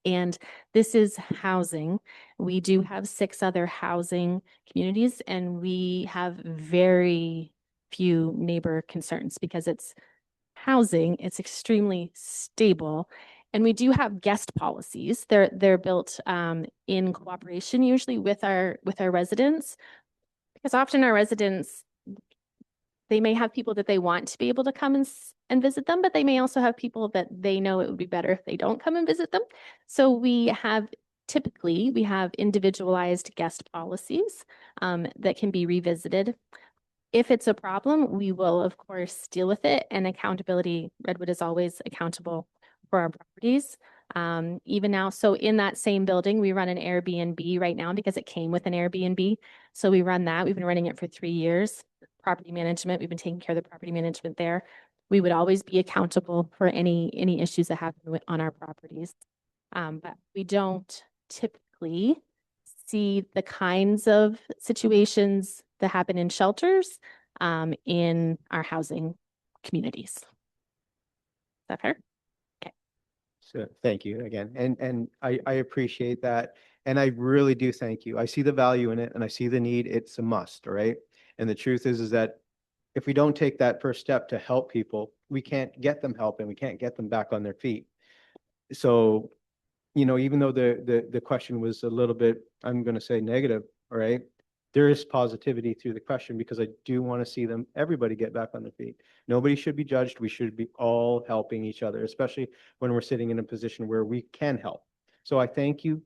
And this is housing. We do have 6 other housing communities, and we have very few neighbor concerns because it's housing. It's extremely stable. And we do have guest policies. They're built in cooperation usually with our residents, because often our residents, they may have people that they want to be able to come and visit them, but they may also have people that they know it would be better if they don't come and visit them. So we have individualized guest policies that can be revisited. If it's a problem, we will, of course, deal with it. And accountability, Redwood is always accountable for our properties. Even now, so in that same building, we run an Airbnb right now because it came with an Airbnb. So we run that. We've been running it for 3 years. Property management, we've been taking care of the property management there. We would always be accountable for any issues that happen on our properties. But we don't typically see the kinds of situations that happen in shelters in our housing communities. Is that fair? Okay. So thank you again. And I appreciate that. And I really do thank you. I see the value in it and I see the need. It's a must, all right? And the truth is that if we don't take that first step to help people, we can't get them help and we can't get them back on their feet. So, you know, even though the question was a little bit, I'm going to say negative, all right? There is positivity through the question because I do want to see everybody get back on their feet. Nobody should be judged. We should be all helping each other, especially when we're sitting in a position where we can help. So I thank you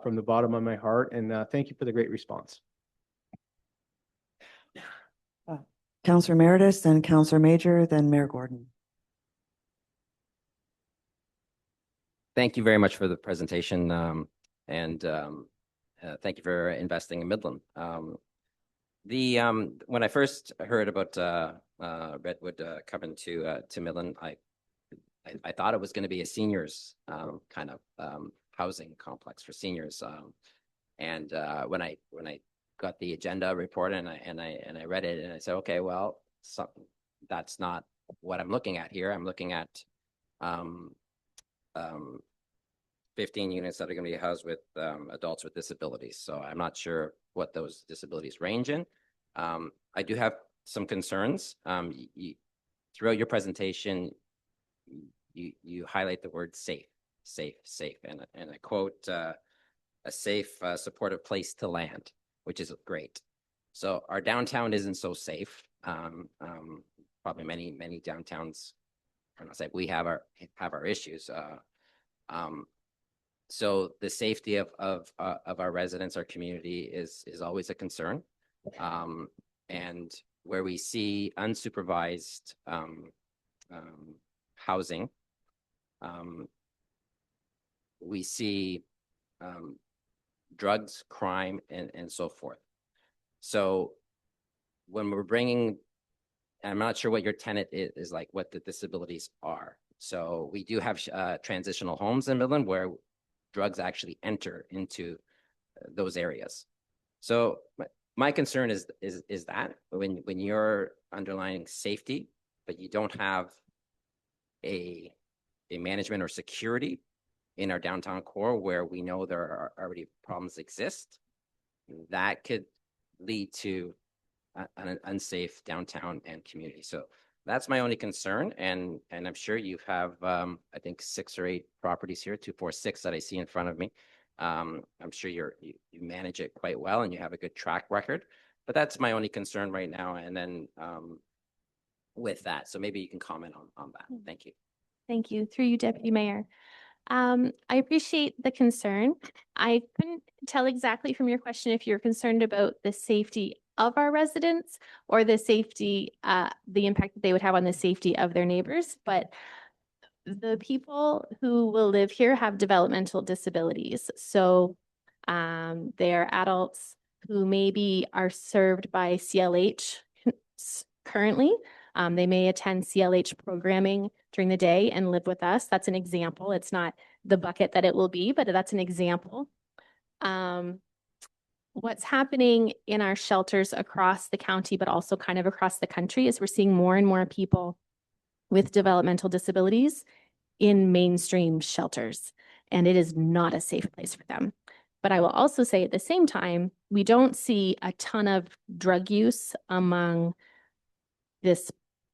from the bottom of my heart, and thank you for the great response. Councillor Meredith, then Councillor Major, then Mayor Gordon. Thank you very much for the presentation, and thank you for investing in Midland. When I first heard about Redwood coming to Midland, I thought it was going to be a seniors kind of housing complex for seniors. And when I got the agenda report and I read it and I said, okay, well, that's not what I'm looking at here. I'm looking at 15 units that are going to be housed with adults with disabilities. So I'm not sure what those disabilities range in. I do have some concerns. Throughout your presentation, you highlight the word safe, and I quote, a safe, supportive place to land, which is great. So our downtown isn't so safe. Probably many downtowns, I'm not saying we have our issues. So the safety of our residents, our community is always a concern. And where we see unsupervised housing, we see drugs, crime, and so forth. So when we're bringing, I'm not sure what your tenant is like, what the disabilities are. So we do have transitional homes in Midland where drugs actually enter into those areas. So my concern is that when you're underlying safety, but you don't have a management or security in our downtown core where we know there are already problems exist, that could lead to an unsafe downtown and community. So that's my only concern. And I'm sure you have, I think 6 or 8 properties here, 2, 4, 6 that I see in front of me. I'm sure you manage it quite well and you have a good track record, but that's my only concern right now. And then with that, so maybe you can comment on that. Thank you. Thank you. Through you, Deputy Mayor. I appreciate the concern. I couldn't tell exactly from your question if you're concerned about the safety of our residents or the safety, the impact that they would have on the safety of their neighbors, but the people who will live here have developmental disabilities. So they are adults who maybe are served by CLH currently. They may attend CLH programming during the day and live with us. That's an example. It's not the bucket that it will be, but that's an example. What's happening in our shelters across the county, but also kind of across the country, is we're seeing more and more people with developmental disabilities in mainstream shelters, and it is not a safe place for them. But I will also say at the same time, we don't see a ton of drug use among this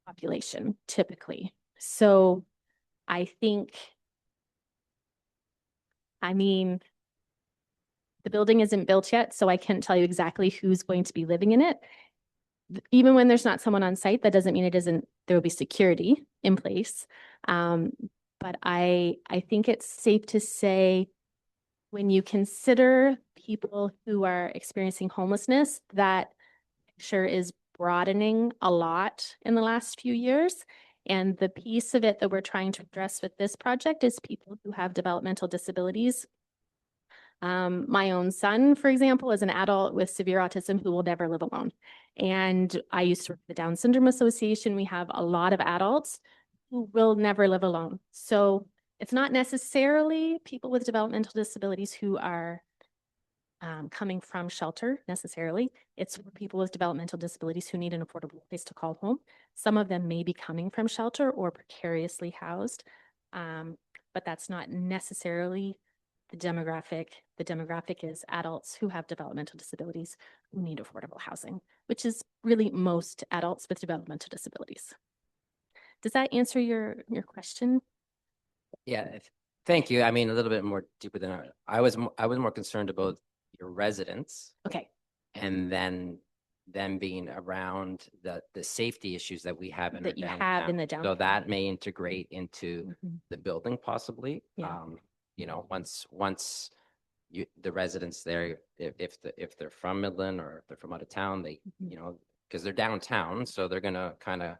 population typically. So I think, I mean, the building isn't built yet, so I can't tell you exactly who's going to be living in it. Even when there's not someone on site, that doesn't mean it isn't, there will be security in place. But I think it's safe to say when you consider people who are experiencing homelessness, that picture is broadening a lot in the last few years. And the piece of it that we're trying to address with this project is people who have developmental disabilities. My own son, for example, is an adult with severe autism who will never live alone. And I used to work for the Down Syndrome Association. We have a lot of adults who will never live alone. So it's not necessarily people with developmental disabilities who are coming from shelter necessarily. It's for people with developmental disabilities who need an affordable place to call home. Some of them may be coming from shelter or precariously housed, but that's not necessarily the demographic. The demographic is adults who have developmental disabilities who need affordable housing, which is really most adults with developmental disabilities. Does that answer your question? Yeah, thank you. I mean, a little bit more deeper than I was more concerned about your residents. Okay. And then them being around the safety issues that we have in That our you downtown. have in the downtown. So that may integrate into Mhm. the building possibly. Yeah. You know, once the residents there, if they're from Midland or if they're from out of town, they, Mhm. you know, because they're downtown, so they're gonna kind of,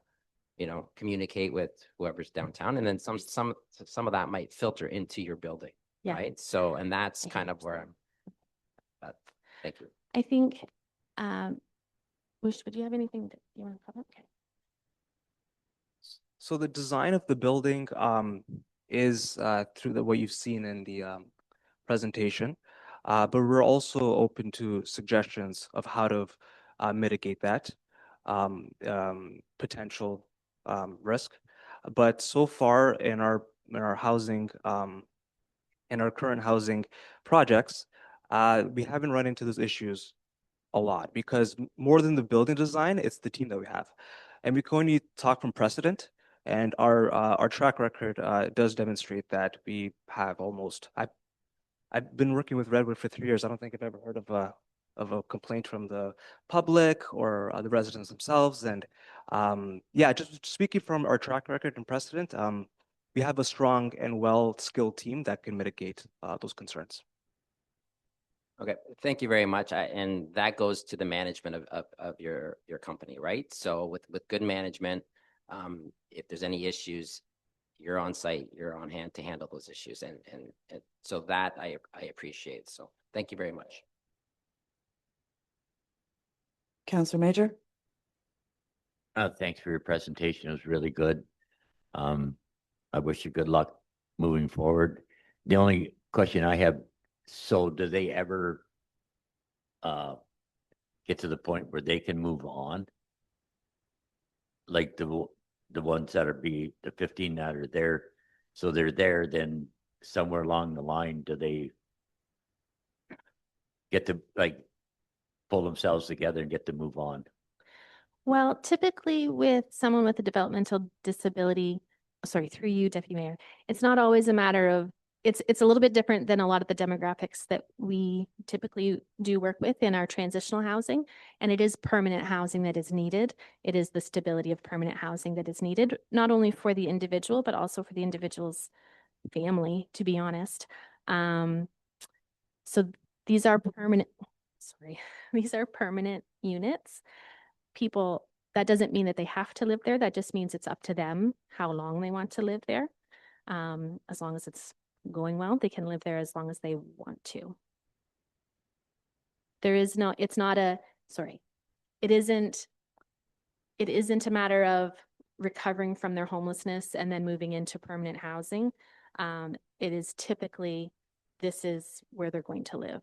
you know, communicate with whoever's downtown, and then some of that might filter into your building, Yeah. right? So, and that's I kind of where understand. thank you. I think, would you have anything that you want to comment? Okay. So the design of the building is through what you've seen in the presentation, but we're also open to suggestions of how to mitigate that potential risk. But so far in our housing, in our current housing projects, we haven't run into those issues a lot because more than the building design, it's the team that we have. And we can only talk from precedent, and our track record does demonstrate that we have almost. I've been working with Redwood for 3 years. I don't think I've ever heard of a complaint from the public or the residents themselves. And yeah, just speaking from our track record and precedent, we have a strong and well-skilled team that can mitigate those concerns. Okay, thank you very much. And that goes to the management of your company, right? So with good management, if there's any issues, you're on site, you're on hand to handle those issues. And so that I appreciate. So thank you very much. Councillor Major? Thanks for your presentation. It was really good. I wish you good luck moving forward. The only question I have, so do they ever get to the point where they can move on? Like the ones that are the 15 that are there, so they're there, then somewhere along the line, do they get to like pull themselves together and get to move on? Well, typically with someone with a developmental disability, sorry, through you, Deputy Mayor, it's not always a matter of, it's a little bit different than a lot of the demographics that we typically do work with in our transitional housing. And it is permanent housing that is needed. It is the stability of permanent housing that is needed, not only for the individual, but also for the individual's family, to be honest. So these are permanent, sorry, these are permanent units. People, that doesn't mean that they have to live there. That just means it's up to them how long they want to live there. As long as it's going well, they can live there as long as they want to. There is no, it's not a, sorry, it isn't a matter of recovering from their homelessness and then moving into permanent housing. It is typically, this is where they're going to live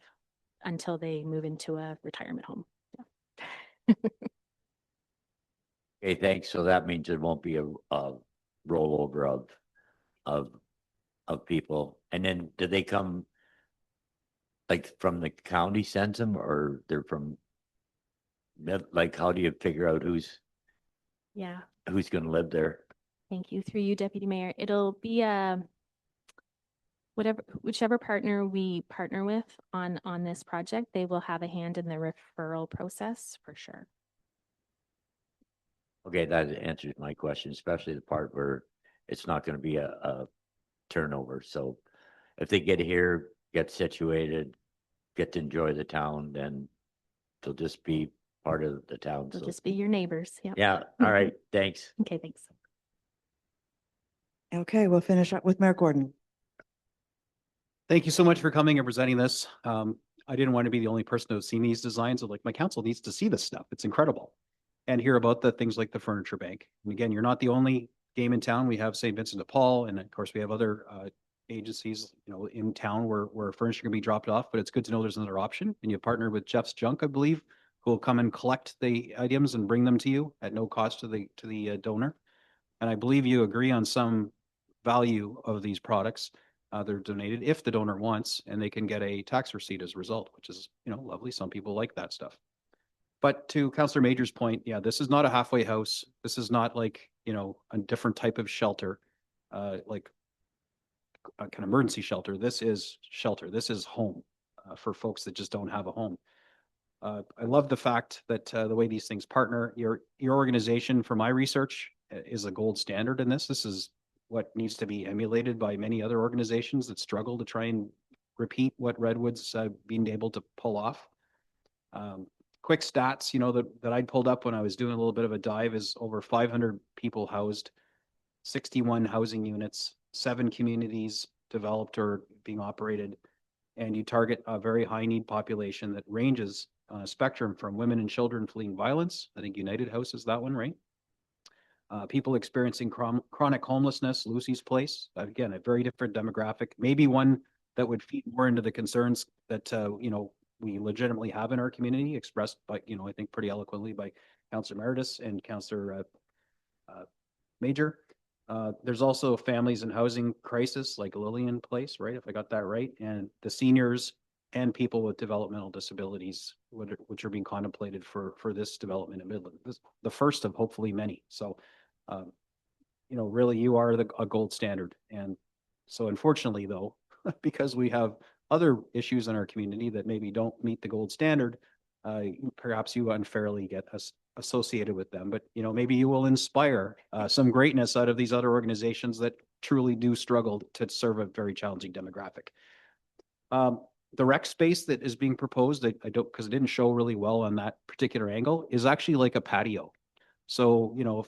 until they move into a retirement home. Yeah. Okay, thanks. So that means there won't be a rollover of people. And then do they come like from the county sends them, or they're from like, how do you figure out who's Yeah. going to live there? Thank you. Through you, Deputy Mayor. It'll be whichever partner we partner with on this project, they will have a hand in the referral process for sure. Okay, that answers my question, especially the part where it's not going to be a turnover. So if they get here, get situated, get to enjoy the town, then they'll just be part of the town. They'll So just be your neighbors. Yeah. yeah. All right. Thanks. Okay, thanks. Okay, we'll finish up with Mayor Gordon. Thank you so much for coming and presenting this. I didn't want to be the only person to have seen these designs. So like, my council needs to see this stuff. It's incredible. And hear about the things like the furniture bank. And again, you're not the only game in town. We have St. Vincent de Paul, and of course we have other agencies, in town where furniture can be dropped off, but it's good to know there's another option. And you partner with Jeff's Junk, I believe, who will come and collect the items and bring them to you at no cost to the donor. And I believe you agree on some value of these products. They're donated if the donor wants, and they can get a tax receipt as a result, which is, lovely. Some people like that stuff. But to Councillor Major's point, yeah, this is not a halfway house. This is not like, a different type of shelter, like a kind of emergency shelter. This is shelter. This is home for folks that just don't have a home. I love the fact that the way these things partner, your organization, for my research, is a gold standard in this. This is what needs to be emulated by many other organizations that struggle to try and repeat what Redwood's been able to pull off. Quick stats, that I'd pulled up when I was doing a little bit of a dive is over 500 people housed, 61 housing units, 7 communities developed or being operated, and you target a very high need population that ranges on a spectrum from women and children fleeing violence. I think United House is that one, right? People experiencing chronic homelessness, Lucy's Place, again, a very different demographic, maybe one that would feed more into the concerns that, we legitimately have in our community, expressed by, I think pretty eloquently by Councillor Meredith and Councillor Major. There's also families in housing crisis like Lillian Place, right? If I got that right. And the seniors and people with developmental disabilities, which are being contemplated for this development in Midland. This, the first of hopefully many. So, really you are a gold standard. And so unfortunately though, because we have other issues in our community that maybe don't meet the gold standard, perhaps you unfairly get associated with them, but maybe you will inspire some greatness out of these other organizations that truly do struggle to serve a very challenging demographic. The rec space that is being proposed, I don't, because it didn't show really well on that particular angle, is actually like a patio. So, if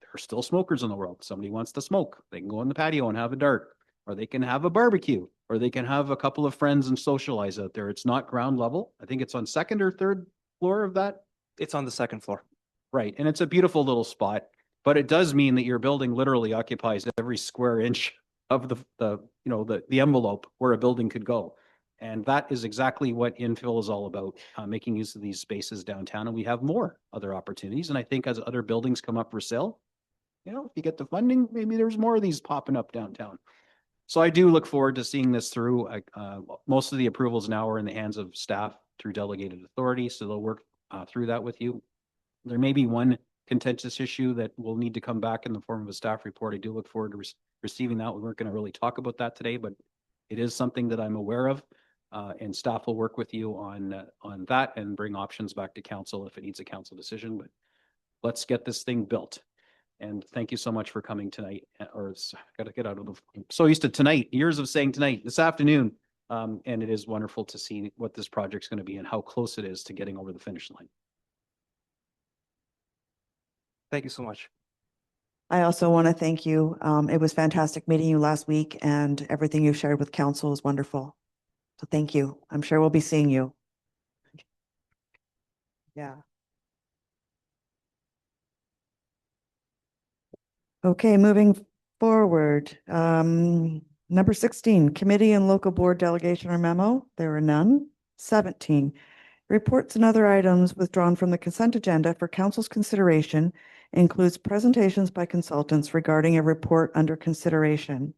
there are still smokers in the world, somebody wants to smoke, they can go on the patio and have a dart, or they can have a barbecue, or they can have a couple of friends and socialize out there. It's not ground level. I think it's on second or third floor of that. It's on the second floor. Right. And it's a beautiful little spot, but it does mean that your building literally occupies every square inch of the envelope where a building could go. And that is exactly what infill is all about, making use of these spaces downtown. And we have more other opportunities. And I think as other buildings come up for sale, if you get the funding, maybe there's more of these popping up downtown. So I do look forward to seeing this through. Most of the approvals now are in the hands of staff through delegated authority. So they'll work through that with you. There may be one contentious issue that will need to come back in the form of a staff report. I do look forward to receiving that. We weren't going to really talk about that today, but it is something that I'm aware of. And staff will work with you on that and bring options back to council if it needs a council decision. But let's get this thing built. And thank you so much for coming tonight. Or got to get out of the. I'm so used to tonight. Years of saying tonight. This afternoon. And it is wonderful to see what this project's going to be and how close it is to getting over the finish line. Thank you so much. I also want to thank you. It was fantastic meeting you last week, and everything you shared with council is wonderful. So thank you. I'm sure we'll be seeing you. Yeah. Okay, moving forward. Number 16, committee and local board delegation or memo. There are none. 17, reports and other items withdrawn from the consent agenda for council's consideration includes presentations by consultants regarding a report under consideration.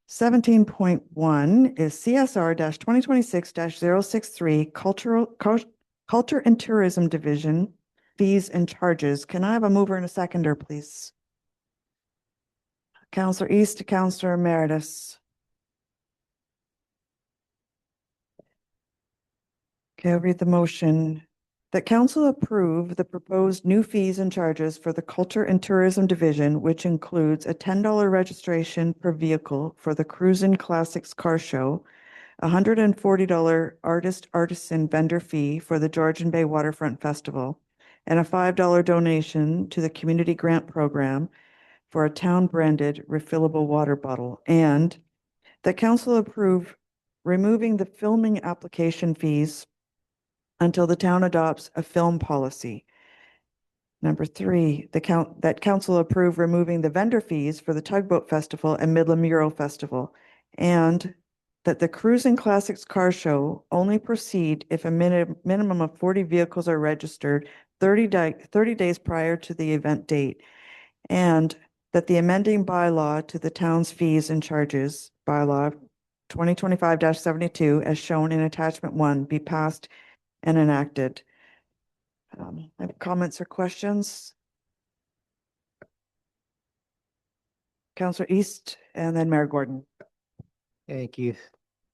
17.1 is CSR 2026-063 Culture and Tourism Division fees and charges. Can I have a mover and a seconder, please? Councillor East to Councillor Emeritus. Okay, I'll read the motion. That council approve the proposed new fees and charges for the Culture and Tourism Division, which includes a $10 registration per vehicle for the Cruisin' Classics Car Show, a $140 artisan vendor fee for the Georgian Bay Waterfront Festival, and a $5 donation to the Community Grant Program for a town-branded refillable water bottle, and that council approve removing the filming application fees until the town adopts a film policy. Number 3, that council approve removing the vendor fees for the Tugboat Festival and Midland Mural Festival, and that the Cruisin' Classics Car Show only proceed if a minimum of 40 vehicles are registered 30 days prior to the event date, and that the amending bylaw to the town's fees and charges bylaw 2025-72 as shown in attachment 1 be passed and enacted. Have comments or questions? Councillor East and then Mayor Gordon. Thank you,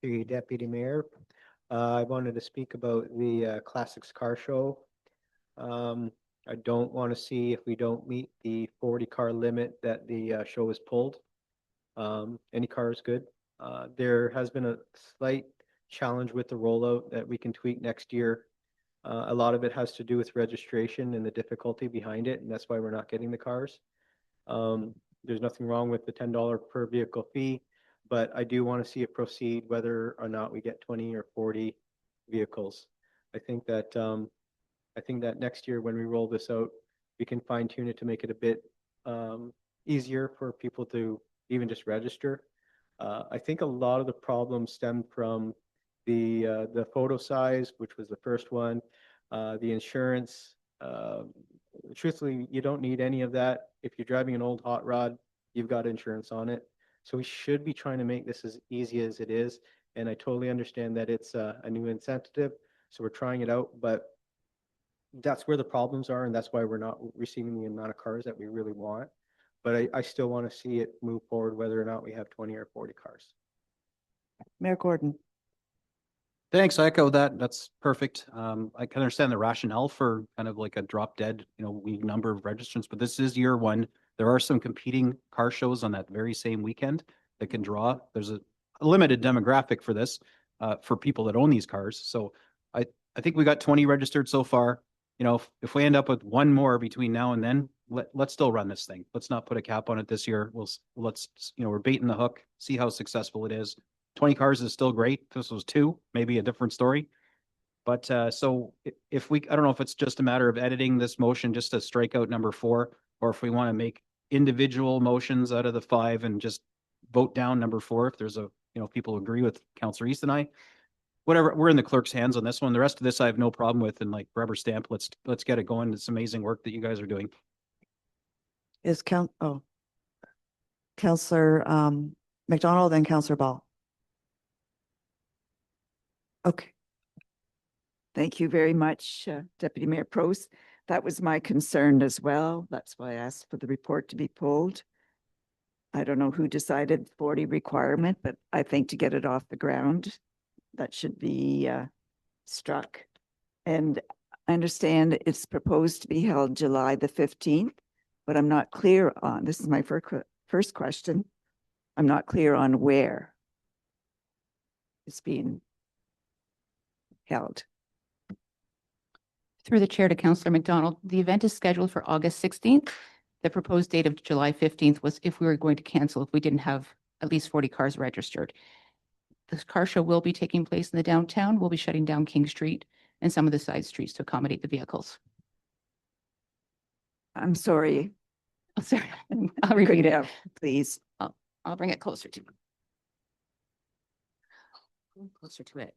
through you, Deputy Mayor. I wanted to speak about the Classics Car Show. I don't want to see if we don't meet the 40 car limit that the show is pulled. Any car is good. There has been a slight challenge with the rollout that we can tweak next year. A lot of it has to do with registration and the difficulty behind it, and that's why we're not getting the cars. There's nothing wrong with the $10 per vehicle fee, but I do want to see it proceed whether or not we get 20 or 40 vehicles. I think that next year when we roll this out, we can fine tune it to make it a bit easier for people to even just register. I think a lot of the problems stem from the photo size, which was the first one, the insurance. Truthfully, you don't need any of that. If you're driving an old hot rod, you've got insurance on it. So we should be trying to make this as easy as it is. And I totally understand that it's a new incentive. So we're trying it out, but that's where the problems are. And that's why we're not receiving the amount of cars that we really want. But I still want to see it move forward, whether or not we have 20 or 40 cars. Mayor Gordon. Thanks. I echo that. That's perfect. I can understand the rationale for kind of like a drop dead, number of registrants, but this is year one. There are some competing car shows on that very same weekend that can draw. There's a limited demographic for this, for people that own these cars. So I think we got 20 registered so far. If we end up with one more between now and then, let's still run this thing. Let's not put a cap on it this year. We're baiting the hook, see how successful it is. 20 cars is still great. If this was 2, maybe a different story. But so I don't know if it's just a matter of editing this motion just to strike out number 4, or if we want to make individual motions out of the 5 and just vote down number 4. If there's people agree with Councillor East and I, whatever, we're in the clerk's hands on this one. The rest of this I have no problem with, and like rubber stamp. Let's get it going. It's amazing work that you guys are doing. Is Councillor McDonald and Councillor Ball. Okay. Thank you very much, Deputy Mayor Prose. That was my concern as well. That's why I asked for the report to be pulled. I don't know who decided 40 requirement, but I think to get it off the ground, that should be struck. And I understand it's proposed to be held July the 15th, but I'm not clear on, this is my first question. I'm not clear on where it's being held. Through the chair to Councillor McDonald, the event is scheduled for August 16th. The proposed date of July 15th was if we were going to cancel, if we didn't have at least 40 cars registered. This car show will be taking place in the downtown. We'll be shutting down King Street and some of the side streets to accommodate the vehicles. I'm sorry. Oh, sorry, I'll repeat it. Please. I'll bring it closer to it.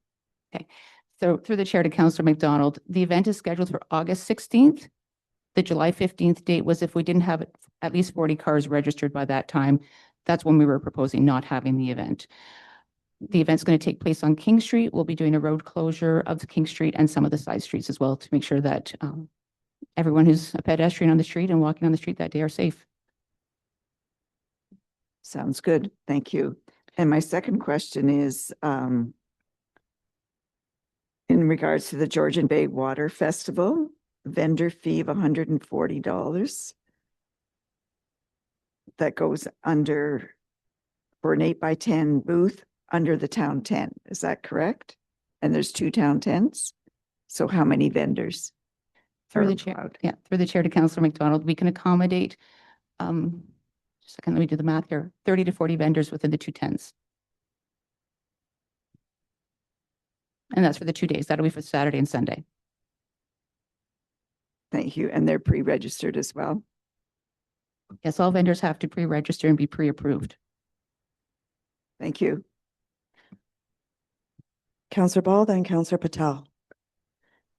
Okay. So through the chair to Councillor McDonald, the event is scheduled for August 16th. The July 15th date was if we didn't have at least 40 cars registered by that time. That's when we were proposing not having the event. The event's going to take place on King Street. We'll be doing a road closure of the King Street and some of the side streets as well to make sure that everyone who's a pedestrian on the street and walking on the street that day are safe. Sounds good. Thank you. And my second question is in regards to the Georgian Bay Water Festival, vendor fee of $140 that goes under for an 8x10 booth under the town tent. Is that correct? And there's 2 town tents. So how many vendors? Through the chair, through the chair to Councillor McDonald, we can accommodate, just a second, let me do the math here, 30 to 40 vendors within the 2 tents. And that's for the 2 days. That'll be for Saturday and Sunday. Thank you. And they're pre-registered as well. Yes, all vendors have to pre-register and be pre-approved. Thank you. Councillor Ball, then Councillor Patel.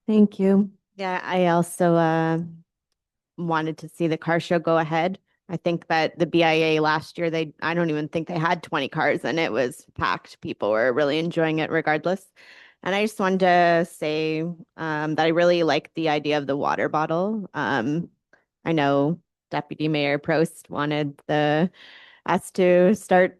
Thank you. Yeah, I also wanted to see the car show go ahead. I think that the BIA last year, I don't even think they had 20 cars and it was packed. People were really enjoying it regardless. And I just wanted to say that I really like the idea of the water bottle. I know Deputy Mayor Prost wanted us to start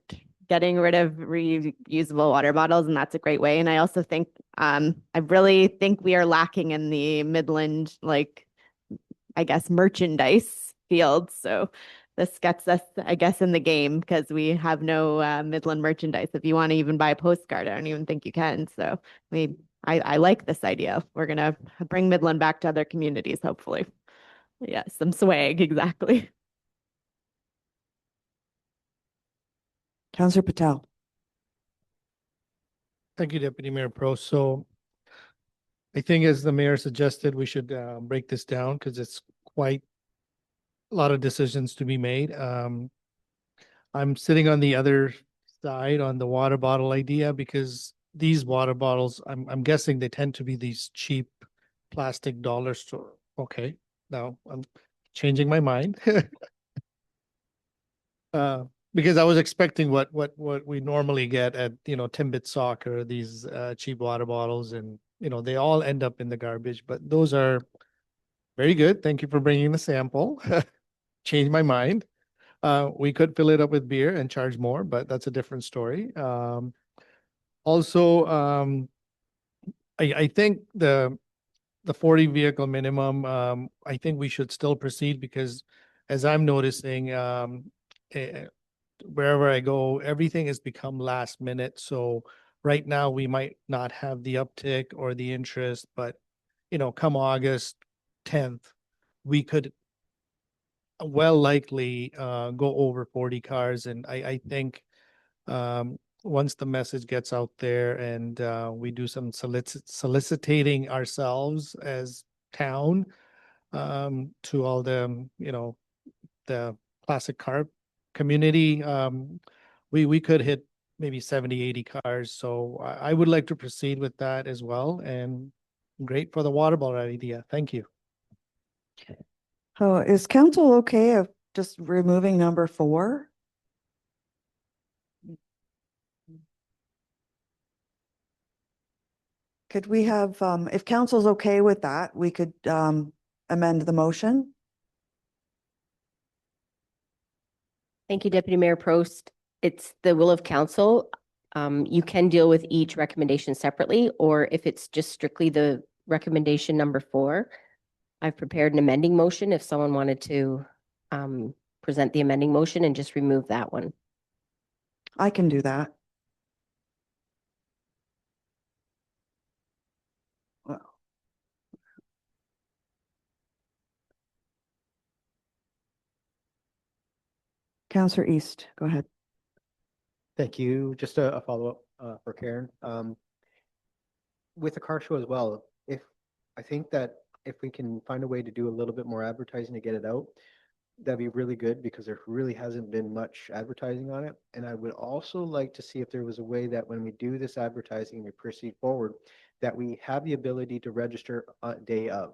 getting rid of reusable water bottles, and that's a great way. And I also think, I really think we are lacking in the Midland, I guess, merchandise field. So this gets us, I guess, in the game because we have no Midland merchandise. If you want to even buy a postcard, I don't even think you can. So I like this idea. We're going to bring Midland back to other communities, hopefully. Yeah, some swag, exactly. Councillor Patel. Thank you, Deputy Mayor Pro. So I think as the mayor suggested, we should break this down because it's quite a lot of decisions to be made. I'm sitting on the other side on the water bottle idea because these water bottles, I'm guessing they tend to be these cheap plastic dollar store. Okay, now I'm changing my mind. Because I was expecting what we normally get at, Timbit Soccer, these cheap water bottles, and, they all end up in the garbage, but those are very good. Thank you for bringing the sample. Changed my mind. We could fill it up with beer and charge more, but that's a different story. Also, I think the 40 vehicle minimum, I think we should still proceed because as I'm noticing, wherever I go, everything has become last minute. So right now we might not have the uptick or the interest, but come August 10th, we could well likely go over 40 cars. And I think once the message gets out there and we do some soliciting ourselves as town to all the, the classic car community, we could hit maybe 70, 80 cars. So I would like to proceed with that as well. And great for the water bottle idea. Thank you. Oh, is council okay of just removing number 4? Could we have, if council's okay with that, we could amend the motion. Thank you, Deputy Mayor Prost. It's the will of council. You can deal with each recommendation separately, or if it's just strictly the recommendation number 4, I've prepared an amending motion if someone wanted to present the amending motion and just remove that one. I can do that. Well. Counselor East, go ahead. Thank you. Just a follow-up for Karen. With the car show as well, I think that if we can find a way to do a little bit more advertising to get it out, that'd be really good because there really hasn't been much advertising on it. And I would also like to see if there was a way that when we do this advertising and we proceed forward, that we have the ability to register on day of.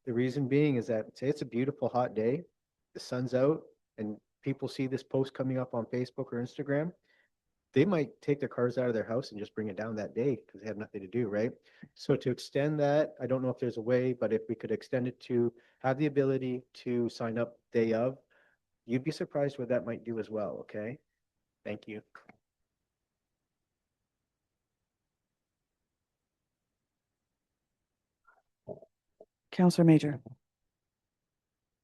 The reason being is that, say it's a beautiful hot day, the sun's out, and people see this post coming up on Facebook or Instagram, they might take their cars out of their house and just bring it down that day because they have nothing to do, right? So to extend that, I don't know if there's a way, but if we could extend it to have the ability to sign up day of, you'd be surprised what that might do as well, okay? Thank you. Counselor Major.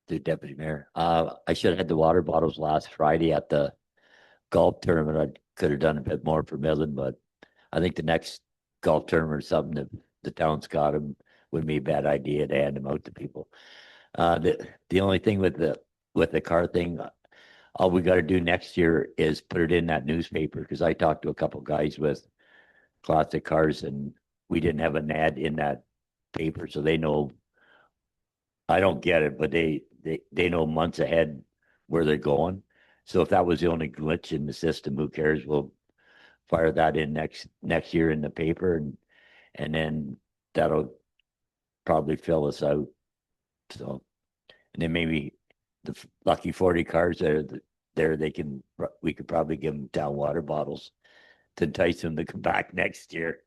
The Deputy Mayor. I should have had the water bottles last Friday at the golf tournament. I could have done a bit more for Midland, but I think the next golf tournament or something, that the town's got them, would be a bad idea to hand them out to people. The only thing with the car thing, all we got to do next year is put it in that newspaper, because I talked to a couple guys with classic cars and we didn't have an ad in that paper, so they know. I don't get it, but they know months ahead where they're going. So if that was the only glitch in the system, who cares? We'll fire that in next year in the paper, and then that'll probably fill us out. So, and then maybe the lucky 40 cars that are there, we could probably give them down water bottles to entice them to come back next year.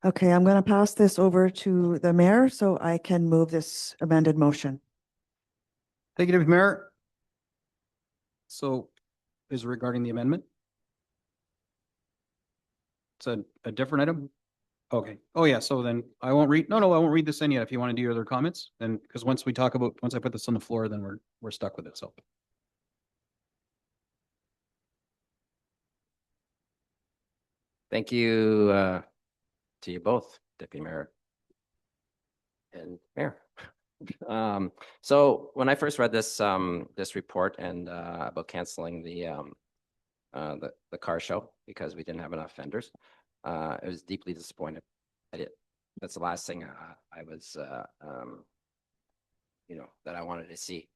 Okay, I'm going to pass this over to the mayor so I can move this amended motion. Thank you, Deputy Mayor. So is it regarding the amendment? It's a different item? Okay. Oh, yeah. So then I won't read, I won't read this in yet. If you want to do your other comments, then, because once I put this on the floor, then we're stuck with it. So. Thank you to you both, Deputy Mayor and Mayor. So when I first read this this report and about canceling the car show because we didn't have enough vendors, I was deeply disappointed. That's the last thing I was that I wanted to see.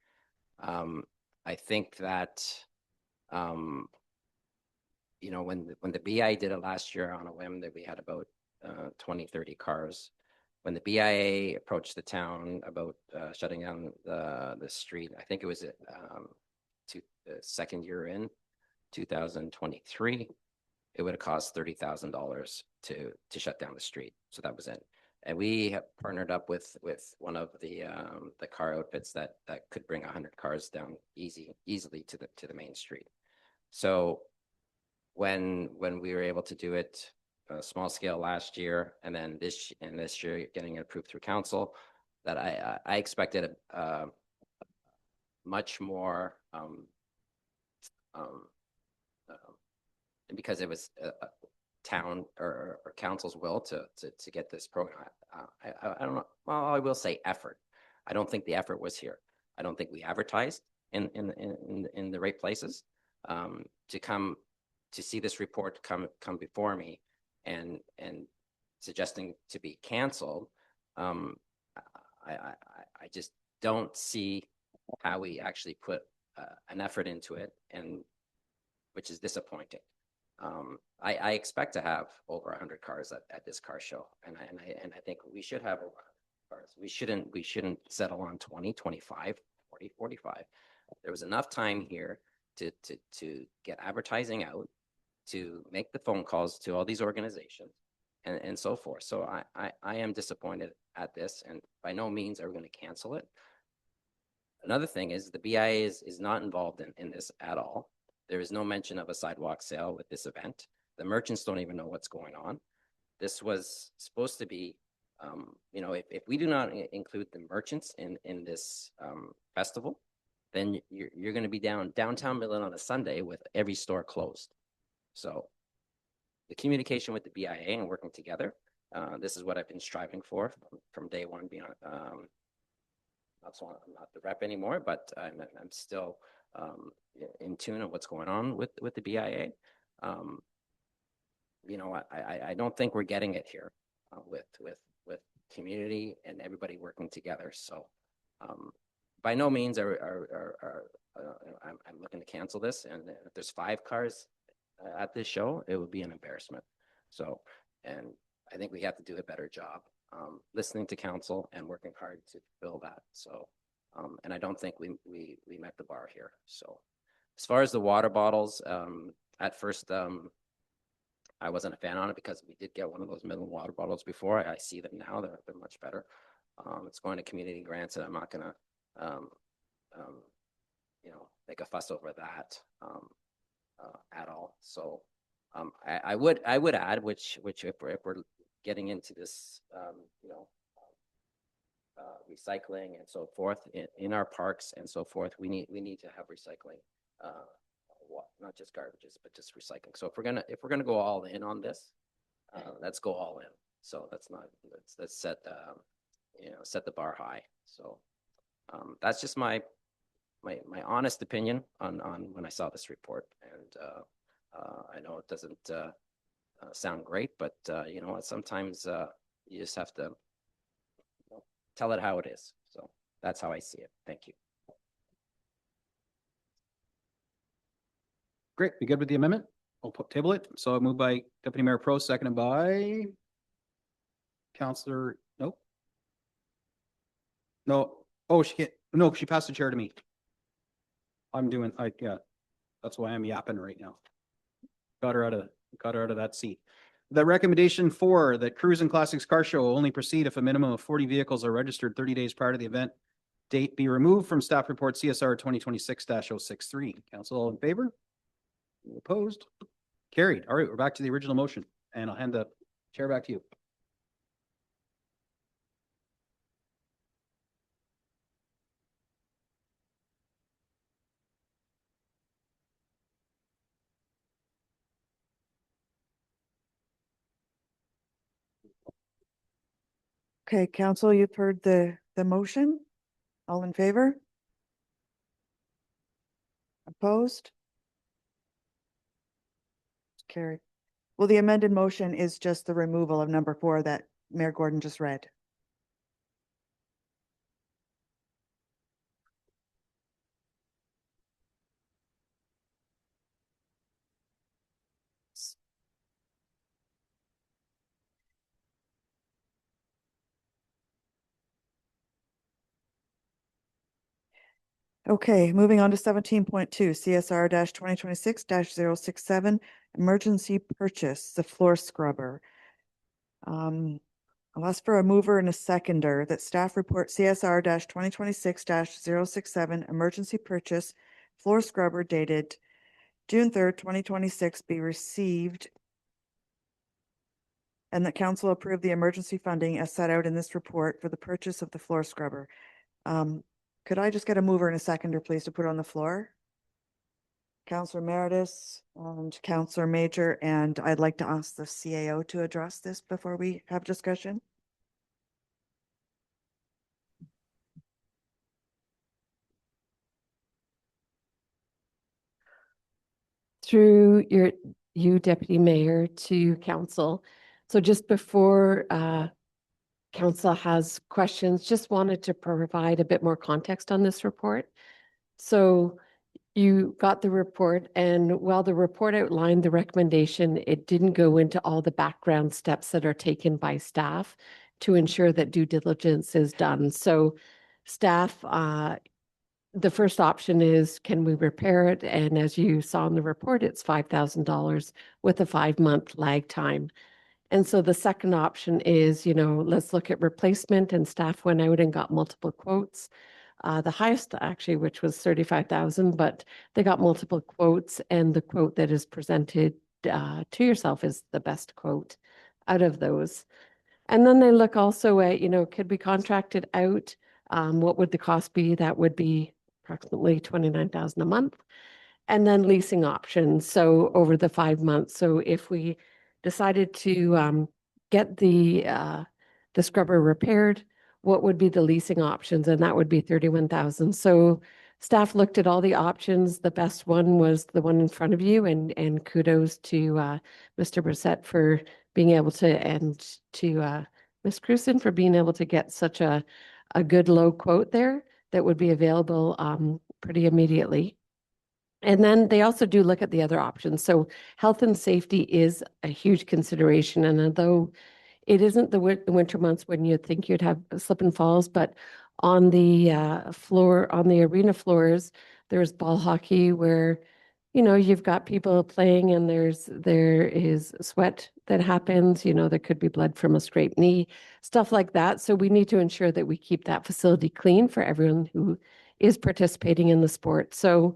I think that when the BI did it last year on a whim, that we had about 20, 30 cars. When the BIA approached the town about shutting down the street, I think it was the second year in 2023, it would have cost $30,000 to shut down the street. So that was it. And we have partnered up with one of the car outfits that could bring 100 cars down easily to the main street. So when we were able to do it small scale last year, and then this year getting it approved through council, that I expected a much more because it was a town or council's will to get this program. I don't know. Well, I will say effort. I don't think the effort was here. I don't think we advertised in the right places. To see this report come before me and suggesting to be canceled, I just don't see how we actually put an effort into it, and which is disappointing. I expect to have over 100 cars at this car show, and I think we should have over 100 cars. We shouldn't settle on 20, 25, 40, 45. There was enough time here to get advertising out, to make the phone calls to all these organizations, and so forth. So I am disappointed at this, and by no means are we going to cancel it. Another thing is the BIA is not involved in this at all. There is no mention of a sidewalk sale with this event. The merchants don't even know what's going on. This was supposed to be, you know, if we do not include the merchants in this festival, then you're going to be downtown Midland on a Sunday with every store closed. So the communication with the BIA and working together, this is what I've been striving for from day one. Being I'm not the rep anymore, but I'm still in tune of what's going on with the BIA. You know, I don't think we're getting it here with community and everybody working together. So by no means I'm looking to cancel this. And if there's 5 cars at this show, it would be an embarrassment. So, and I think we have to do a better job listening to council and working hard to fill that. So, and I don't think we met the bar here. So as far as the water bottles, at first, I wasn't a fan on it because we did get one of those Midland water bottles before. I see them now; they're much better. It's going to community grants, and I'm not gonna, you know, make a fuss over that at all. So, I would add, which if we're getting into this, you know, recycling and so forth in our parks and so forth, we need to have recycling. Not just garbages, but just recycling. So if we're gonna go all in on this, let's go all in. So let's set you know, set the bar high. So that's just my honest opinion on when I saw this report. And I know it doesn't sound great, but you know what? Sometimes you just have to, you know, tell it how it is. So that's how I see it. Thank you. Great. We good with the amendment? We'll table it. So moved by Deputy Mayor Pro, seconded by Councillor. Nope. No. Oh, she can't. No, she passed the chair to me. Yeah. That's why I'm yapping right now. Got her out of that seat. The recommendation 4 that Cruise and Classics Car Show will only proceed if a minimum of 40 vehicles are registered 30 days prior to the event date be removed from staff report CSR 2026-063. Council, all in favor? Any opposed? Carried. All right, we're back to the original motion, and I'll hand the chair back to you. Okay, council, you've heard the motion. All in favor? Opposed? Carried. Well, the amended motion is just the removal of number 4 that Mayor Gordon just read. Okay, moving on to 17.2 CSR 2026-067 emergency purchase, the floor scrubber. I'll ask for a mover and a seconder that staff report CSR 2026-067 emergency purchase floor scrubber dated June 3rd, 2026 be received, and that council approve the emergency funding as set out in this report for the purchase of the floor scrubber. Could I just get a mover and a seconder, please, to put on the floor? Councillor Meredith and Councillor Major, and I'd like to ask the CAO to address this before we have discussion. Through you, Deputy Mayor, to council. So just before council has questions, just wanted to provide a bit more context on this report. So you got the report, and while the report outlined the recommendation, it didn't go into all the background steps that are taken by staff to ensure that due diligence is done. So staff, the first option is, can we repair it? And as you saw in the report, it's $5,000 with a 5-month lag time. And so the second option is, let's look at replacement, and staff went out and got multiple quotes. The highest actually, which was 35,000, but they got multiple quotes, and the quote that is presented to yourself is the best quote out of those. And then they look also at, could we contract it out? What would the cost be? That would be approximately 29,000 a month. And then leasing options. So over the 5 months. So if we decided to get the scrubber repaired, what would be the leasing options? And that would be 31,000. So staff looked at all the options. The best one was the one in front of you, and kudos to Mr. Brissett for being able to, and to Ms. Cruson for being able to get such a good low quote there that would be available pretty immediately. And then they also do look at the other options. So health and safety is a huge consideration. And although it isn't the winter months when you think you'd have slip and falls, but on the floor, on the arena floors, there's ball hockey where, you've got people playing, and there is sweat that happens, there could be blood from a scraped knee, stuff like that. So we need to ensure that we keep that facility clean for everyone who is participating in the sport. So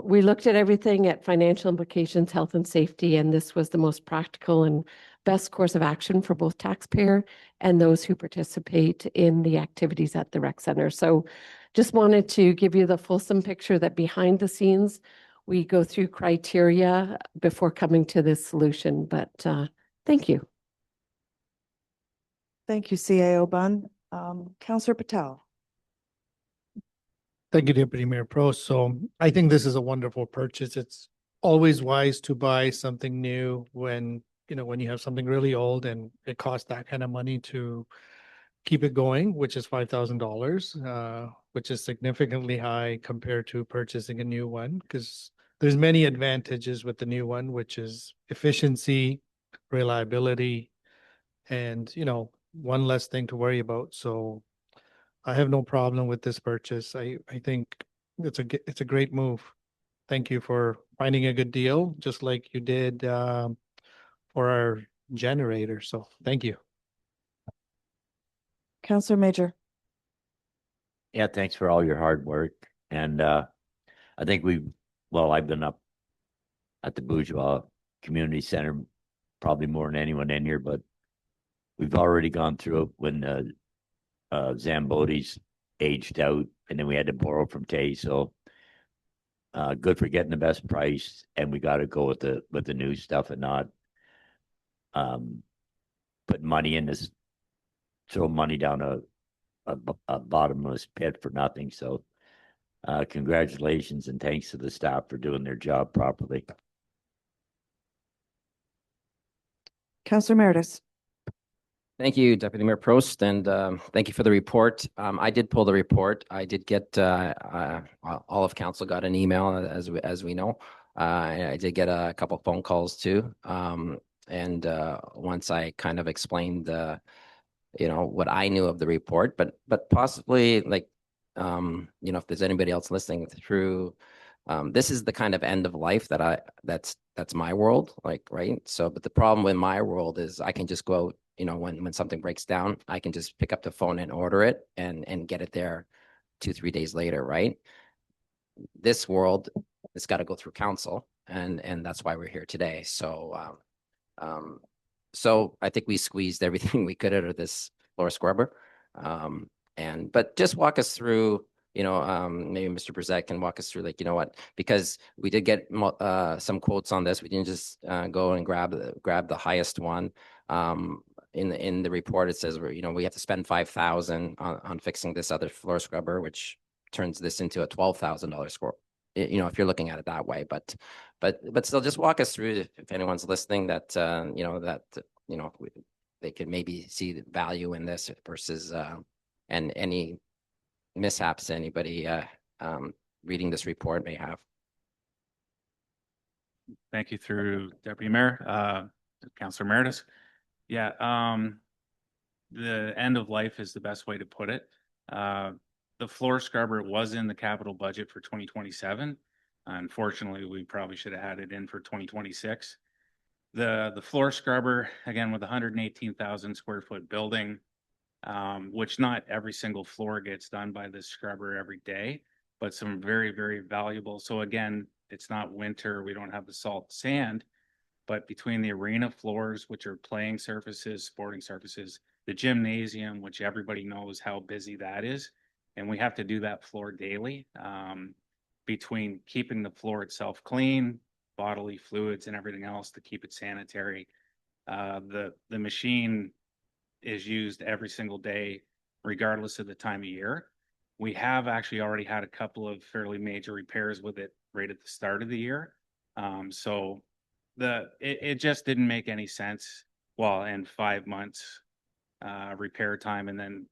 we looked at everything at financial implications, health and safety, and this was the most practical and best course of action for both taxpayer and those who participate in the activities at the rec center. So just wanted to give you the fulsome picture that behind the scenes, we go through criteria before coming to this solution. But thank you. Thank you, CAO Bunn. Councillor Patel. Thank you, Deputy Mayor Prost. So I think this is a wonderful purchase. It's always wise to buy something new when you have something really old and it costs that kind of money to keep it going, which is $5,000, which is significantly high compared to purchasing a new one, because there's many advantages with the new one, which is efficiency, reliability, and, one less thing to worry about. So I have no problem with this purchase. I think it's a great move. Thank you for finding a good deal, just like you did for our generator. So thank you. Councillor Major. Yeah, thanks for all your hard work. And I think I've been up at the Bourgeois Community Center probably more than anyone in here, but we've already gone through it when Zamboti's aged out, and then we had to borrow from Tay. So good for getting the best price, and we got to go with the new stuff and not put money in this, throw money down a bottomless pit for nothing. So congratulations and thanks to the staff for doing their job properly. Councillor Meredith. Thank you, Deputy Mayor Prost, and thank you for the report. I did pull the report. I did get all of council got an email, as we know. I did get a couple phone calls too. And once I kind of explained what I knew of the report, but possibly if there's anybody else listening through, this is the kind of end of life that's my world, right? So, but the problem with my world is I can just go out, when something breaks down, I can just pick up the phone and order it and get it there 2-3 days later, right? This world, it's got to go through council, and that's why we're here today. So, so I think we squeezed everything we could out of this floor scrubber. But just walk us through, maybe Mr. Brissett can walk us through, because we did get some quotes on this. We didn't just go and grab the highest one. In the report, it says we have to spend $5,000 on fixing this other floor scrubber, which turns this into a $12,000 score. If you're looking at it that way, but still, just walk us through if anyone's listening that they could maybe see the value in this versus and any mishaps anybody reading this report may have. Thank you through Deputy Mayor, Councillor Meredith. Yeah, the end of life is the best way to put it. The floor scrubber was in the capital budget for 2027. Unfortunately, we probably should have had it in for 2026. The floor scrubber, again, with a 118,000 square foot building, which not every single floor gets done by this scrubber every day, but some very, very valuable. So again, it's not winter. We don't have the salt sand, but between the arena floors, which are playing surfaces, sporting surfaces, the gymnasium, which everybody knows how busy that is, and we have to do that floor daily, between keeping the floor itself clean, bodily fluids and everything else to keep it sanitary. The machine is used every single day, regardless of the time of year. We have actually already had a couple of fairly major repairs with it right at the start of the year. So it just didn't make any sense. Well, in 5 months repair time, and then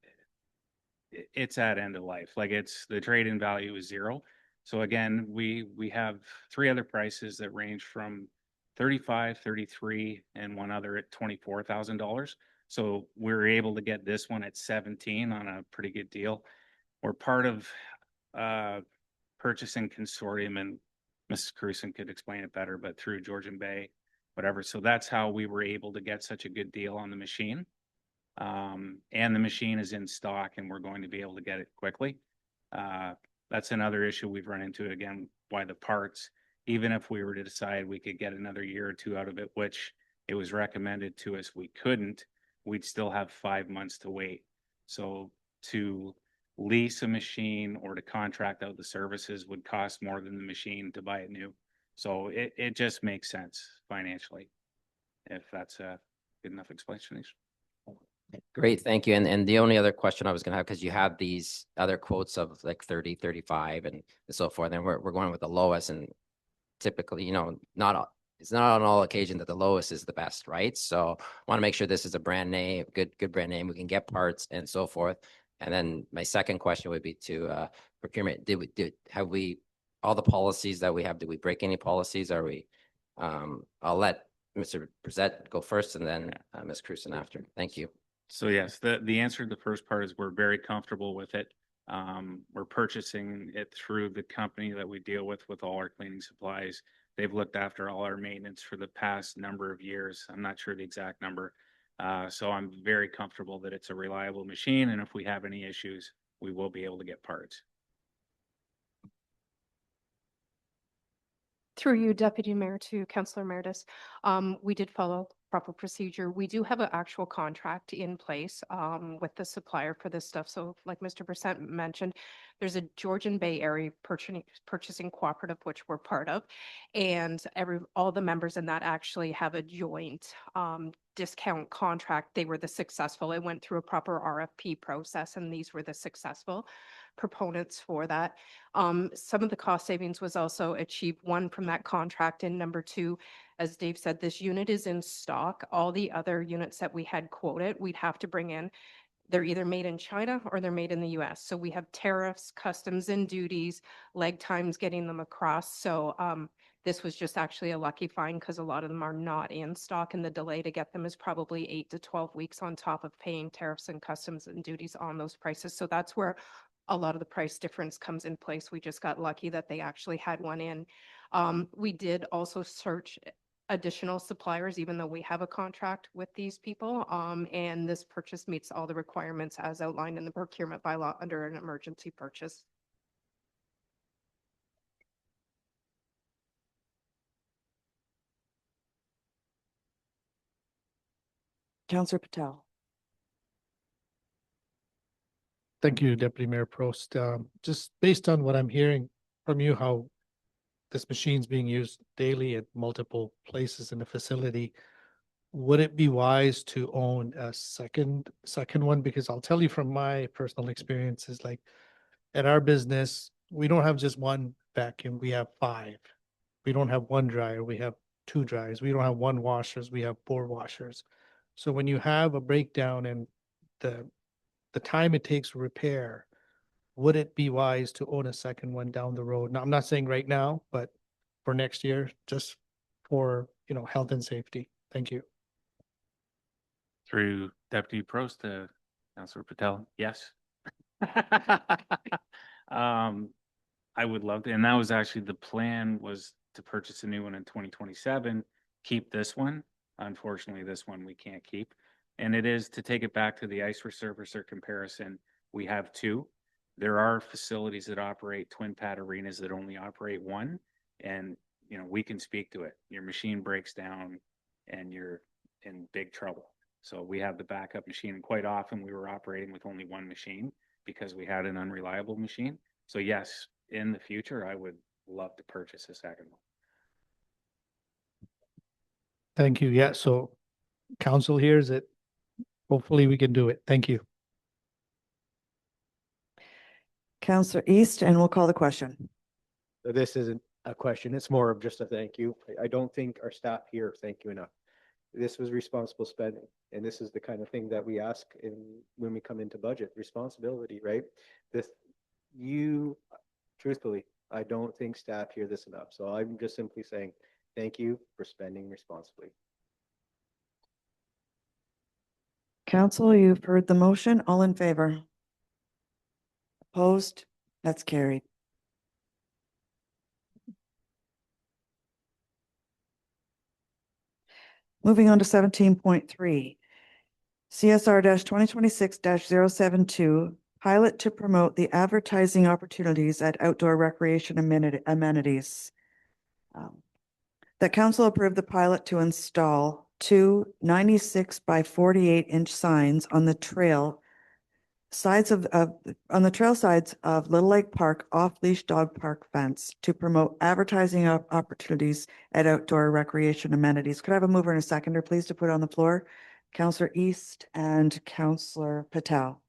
it's at end of life. Like the trade-in value is zero. So again, we have 3 other prices that range from 35, 33, and one other at $24,000. So we're able to get this one at 17 on a pretty good deal. We're part of purchasing consortium, and Mrs. Cruson could explain it better, but through Georgian Bay, whatever. So that's how we were able to get such a good deal on the machine. And the machine is in stock, and we're going to be able to get it quickly. That's another issue we've run into, again, why the parts, even if we were to decide we could get another year or 2 out of it, which it was recommended to us we couldn't, we'd still have 5 months to wait. So to lease a machine or to contract out the services would cost more than the machine to buy it new. So it just makes sense financially, if that's a good enough explanation. Great, thank you. And the only other question I was gonna have, because you have these other quotes of like 30, 35 and so forth, and we're going with the lowest, and typically, it's not on all occasion that the lowest is the best, right? So I want to make sure this is a brand name, good brand name, we can get parts and so forth. And then my second question would be to procurement. Have we, all the policies that we have, did we break any policies? Are we, I'll let Mr. Brissette go first, and then Ms. Cruson after. Thank you. So yes, the answer to the first part is we're very comfortable with it. We're purchasing it through the company that we deal with all our cleaning supplies. They've looked after all our maintenance for the past number of years. I'm not sure the exact number. So I'm very comfortable that it's a reliable machine, and if we have any issues, we will be able to get parts. Through you, Deputy Mayor, to Councillor Meredith, we did follow proper procedure. We do have an actual contract in place with the supplier for this stuff. So like Mr. Brissette mentioned, there's a Georgian Bay area purchasing cooperative, which we're part of. And all the members in that actually have a joint discount contract. They were the successful. It went through a proper RFP process, and these were the successful proponents for that. Some of the cost savings was also achieved, one, from that contract, and number two, as Dave said, this unit is in stock. All the other units that we had quoted, we'd have to bring in. They're either made in China or they're made in the US. So we have tariffs, customs and duties, leg times getting them across. So this was just actually a lucky find, because a lot of them are not in stock, and the delay to get them is probably 8 to 12 weeks on top of paying tariffs and customs and duties on those prices. So that's where a lot of the price difference comes in place. We just got lucky that they actually had one in. We did also search additional suppliers, even though we have a contract with these people. And this purchase meets all the requirements as outlined in the procurement bylaw under an emergency purchase. Councillor Patel. Thank you, Deputy Mayor Prost. Just based on what I'm hearing from you, how this machine's being used daily at multiple places in the facility, would it be wise to own a second one? Because I'll tell you from my personal experiences, like at our business, we don't have just one vacuum, we have 5. We don't have one dryer, we have 2 dryers. We don't have 1 washers, we have 4 washers. So when you have a breakdown and the time it takes to repair, would it be wise to own a second one down the road? Now, I'm not saying right now, but for next year, just for, health and safety. Thank you. Through Deputy Prost to Councillor Patel, yes. I would love to, and that was actually the plan, was to purchase a new one in 2027, keep this one, Unfortunately, this one we can't keep. And it is, to take it back to the ice resurfacer comparison, we have two. There are facilities that operate twin pad arenas that only operate one. And, you know, we can speak to it. Your machine breaks down and you're in big trouble. So we have the backup machine. And quite often we were operating with only one machine because we had an unreliable machine. So yes, in the future, I would love to purchase a second one. Thank you. Yeah, so council hears it. Hopefully we can do it. Thank you. Counselor East, and we'll call the question. This isn't a question. It's more of just a thank you. I don't think our staff here thank you enough. This was responsible spending, and this is the kind of thing that we ask when we come into budget responsibility, right? Truthfully, I don't think staff hear this enough. So I'm just simply saying thank you for spending responsibly. Council, you've heard the motion. All in favor? Opposed? That's carried. Moving on to 17.3. CSR 2026-072, pilot to promote the advertising opportunities at outdoor recreation amenities. That council approved the pilot to install two 96 by 48-inch signs on the trail sides of Little Lake Park off-leash dog park fence to promote advertising opportunities at outdoor recreation amenities. Could I have a mover and a seconder, please, to put on the floor? Councillor East and Councillor Patel.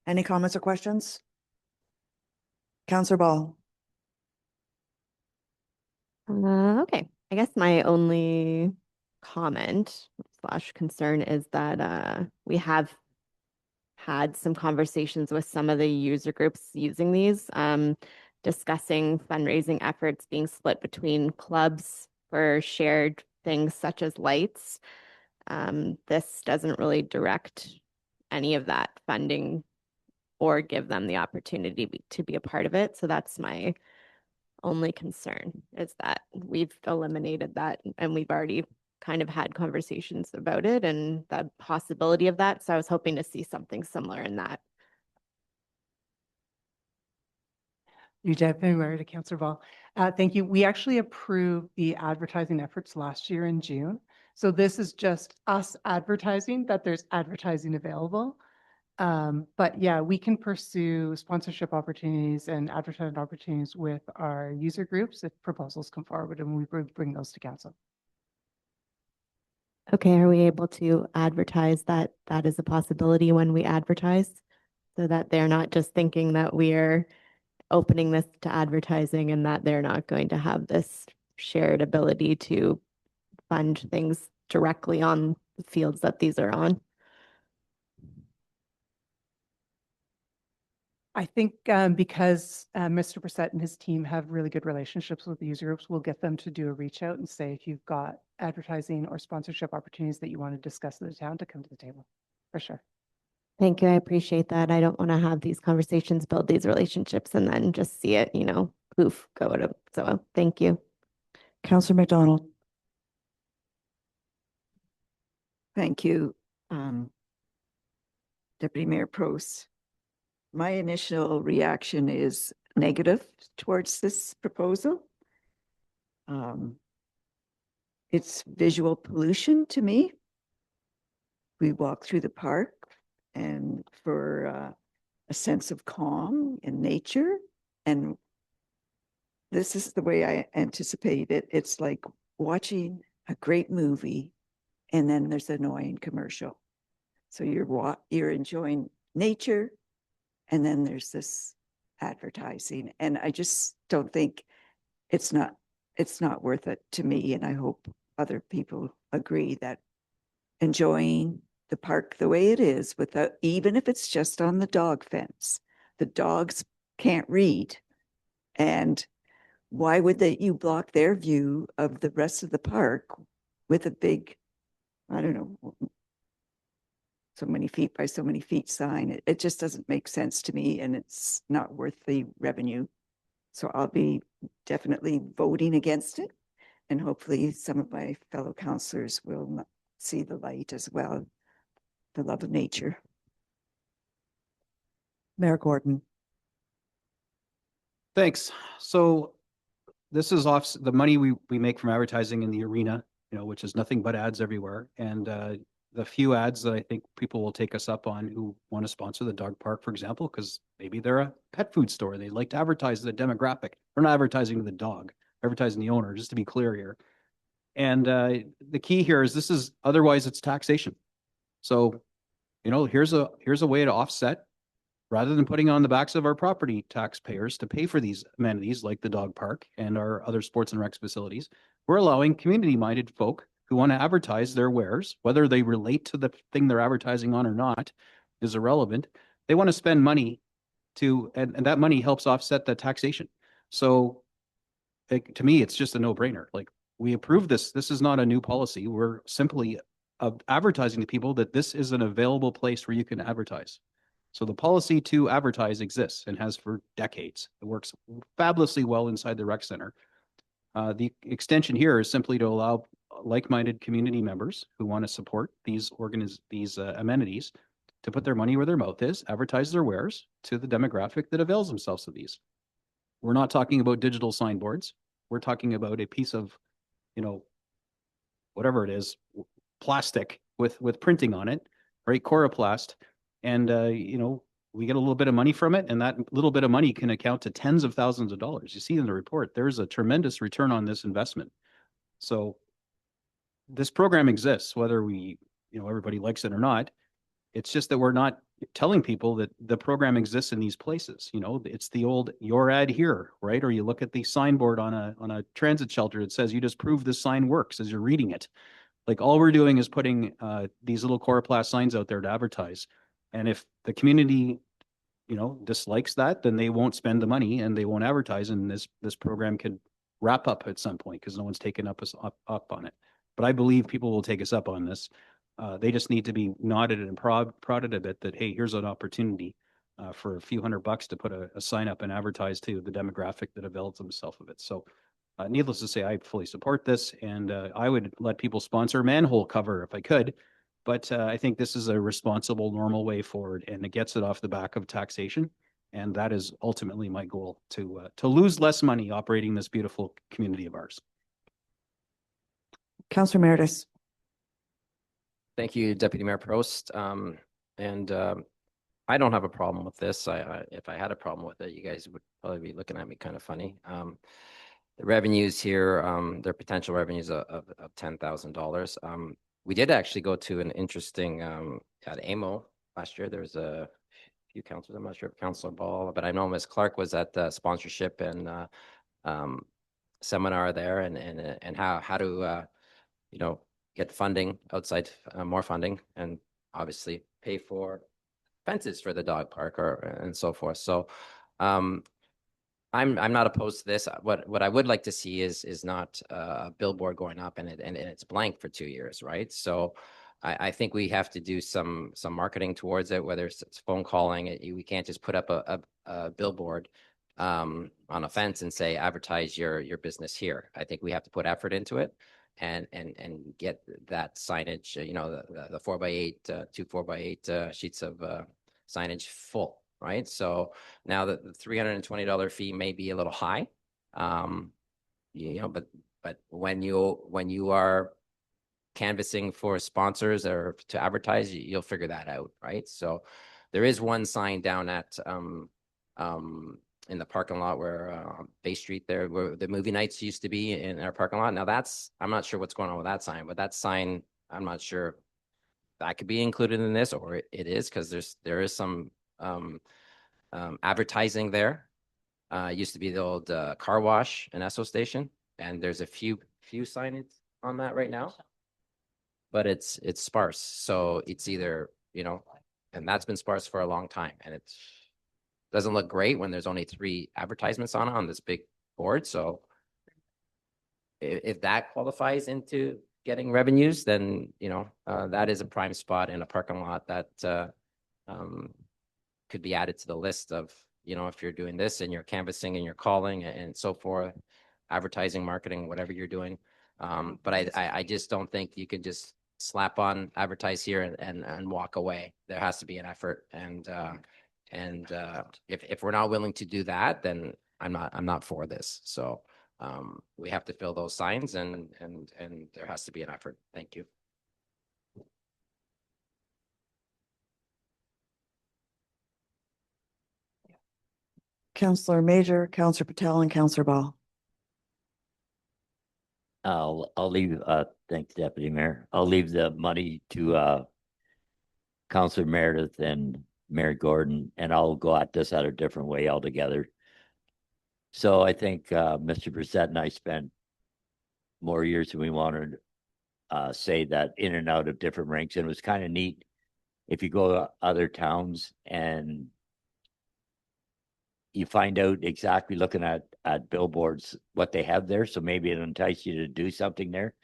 Any comments or questions? Councillor Ball. Okay, I guess my only comment / concern is that we have had some conversations with some of the user groups using these, discussing fundraising efforts being split between clubs for shared things such as lights. This doesn't really direct any of that funding or give them the opportunity to be a part of it. So that's my only concern, is that we've eliminated that and we've already kind of had conversations about it and the possibility of that. So I was hoping to see something similar in that. You Deputy Mayor to Councillor Ball. Thank you. We actually approved the advertising efforts last year in June. So this is just us advertising that there's advertising available. But yeah, we can pursue sponsorship opportunities and advertising opportunities with our user groups if proposals come forward, and we bring those to council. Okay, are we able to advertise that that is a possibility when we advertise, so that they're not just thinking that we're opening this to advertising and that they're not going to have this shared ability to fund things directly on the fields that these are on? I think because Mr. Brissett and his team have really good relationships with the user groups, we'll get them to do a reach out and say, if you've got advertising or sponsorship opportunities that you want to discuss with the town, to come to the table, for sure. Thank you. I appreciate that. I don't want to have these conversations, build these relationships, and then just see it, poof, go to. So thank you. Councillor McDonald. Thank you, Deputy Mayor Prost. My initial reaction is negative towards this proposal. It's visual pollution to me. We walk through the park and for a sense of calm in nature. And this is the way I anticipate it. It's like watching a great movie and then there's an annoying commercial. So you're enjoying nature and then there's this advertising. And I just don't think it's not worth it to me. And I hope other people agree that enjoying the park the way it is, without, even if it's just on the dog fence, the dogs can't read. And why would you block their view of the rest of the park with a big, I don't know, so many feet by so many feet sign? It just doesn't make sense to me, and it's not worth the revenue. So I'll be definitely voting against it. And hopefully some of my fellow councillors will see the light as well, the love of nature. Mayor Gordon. Thanks. So this is off the money we make from advertising in the arena, which is nothing but ads everywhere. And the few ads that I think people will take us up on who want to sponsor the dog park, for example, because maybe they're a pet food store. They like to advertise the demographic. We're not advertising to the dog, advertising the owner, just to be clear here. And the key here is otherwise it's taxation. So, here's a way to offset, rather than putting on the backs of our property taxpayers to pay for these amenities like the dog park and our other sports and rec facilities. We're allowing community-minded folk who want to advertise their wares, whether they relate to the thing they're advertising on or not is irrelevant. They want to spend money and that money helps offset the taxation. So to me, it's just a no-brainer. Like, we approve this. This is not a new policy. We're simply advertising to people that this is an available place where you can advertise. So the policy to advertise exists and has for decades. It works fabulously well inside the rec center. The extension here is simply to allow like-minded community members who want to support these amenities to put their money where their mouth is, advertise their wares to the demographic that avails themselves of these. We're not talking about digital signboards. We're talking about a piece of, whatever it is, plastic with printing on it, right? Coroplast. And, we get a little bit of money from it, and that little bit of money can account to tens of thousands of dollars. You see in the report, there's a tremendous return on this investment. So this program exists, whether everybody likes it or not. It's just that we're not telling people that the program exists in these places. It's the old "your ad here," right? Or you look at the signboard on a transit shelter. It says you just prove this sign works as you're reading it. Like, all we're doing is putting these little coroplast signs out there to advertise. And if the community, dislikes that, then they won't spend the money and they won't advertise. And this program could wrap up at some point because no one's taken up on it. But I believe people will take us up on this. They just need to be nodded and prodded a bit that, hey, here's an opportunity for a few $100 to put a sign up and advertise to the demographic that avails themselves of it. So needless to say, I fully support this, and I would let people sponsor manhole cover if I could. But I think this is a responsible, normal way forward, and it gets it off the back of taxation. And that is ultimately my goal, to lose less money operating this beautiful community of ours. Councillor Meredith. Thank you, Deputy Mayor Prost. I don't have a problem with this. If I had a problem with it, you guys would probably be looking at me kind of funny. The revenues here, their potential revenues of $10,000. We did actually go to an interesting at AMO last year. There was a few councillors. I'm not sure if Councillor Ball, but I know Ms. Clark was at the sponsorship and seminar there, and how to get funding outside, more funding, and obviously pay for fences for the dog park and so forth. So I'm not opposed to this. What I would like to see is not a billboard going up and it's blank for 2 years, right? So I think we have to do some marketing towards it, whether it's phone calling. We can't just put up a billboard on a fence and say advertise your business here. I think we have to put effort into it and get that signage. The 4x8, 2 4x8 sheets of signage full. Right. So now the $320 fee may be a little high, but when you are canvassing for sponsors or to advertise, you'll figure that out. Right. So there is one sign down at in the parking lot where Bay Street there, where the movie nights used to be in our parking lot. Now I'm not sure what's going on with that sign, but that sign, I'm not sure that could be included in this, or it is, because there is some advertising there. Used to be the old car wash and Esso station, and there's a few signage on that right now, but it's sparse. So it's either, and that's been sparse for a long time, and it doesn't look great when there's only 3 advertisements on this big board. So if that qualifies into getting revenues, then that is a prime spot in a parking lot that could be added to the list of you know, if you're doing this and you're canvassing and you're calling and so forth, advertising, marketing, whatever you're doing. But I just don't think you can just slap on advertise here and walk away. There has to be an effort. And if we're not willing to do that, then I'm not for this. So we have to fill those signs and there has to be an effort. Thank you. Councillor Major, Councillor Patel, and Councillor Ball. I'll leave, thanks, Deputy Mayor. I'll leave the money to Councillor Meredith and Mayor Gordon, and I'll go at this at a different way altogether. So I think Mr. Brissett and I spent more years than we wanted to say that in and out of different rinks, and it was kind of neat if you go to other towns and you find out exactly looking at billboards what they have there. So maybe it'll entice you to do something there.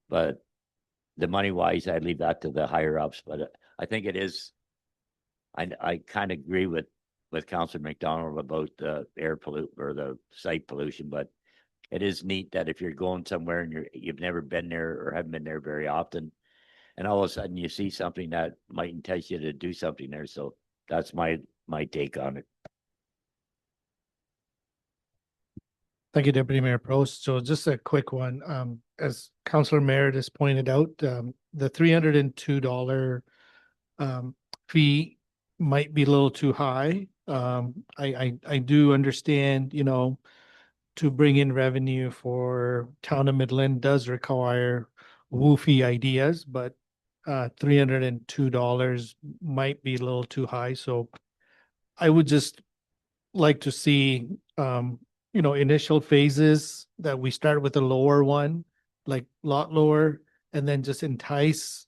But the money wise, I leave that to the higher ups. But I think it is. I kind of agree with Councillor McDonald about the air pollute or the site pollution. But it is neat that if you're going somewhere and you've never been there or haven't been there very often, and all of a sudden you see something that might entice you to do something there. So that's my take on it. Thank you, Deputy Mayor Prost. So just a quick one. As Councillor Meredith pointed out, the $302 fee might be a little too high. I do understand, you know, to bring in revenue for town of Midland does require woofy ideas, but $302 might be a little too high. So I would just like to see you know, initial phases that we start with a lower one, like lot lower, and then just entice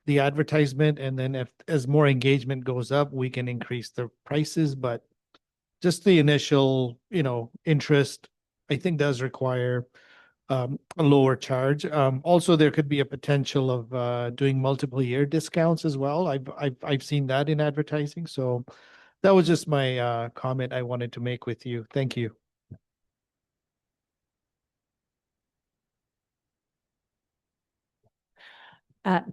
the advertisement. And then if as more engagement goes up, we can increase the prices. But just the initial, you know, interest, I think does require a lower charge. Also, there could be a potential of doing multiple year discounts as well. I've seen that in advertising. So that was just my comment I wanted to make with you. Thank you.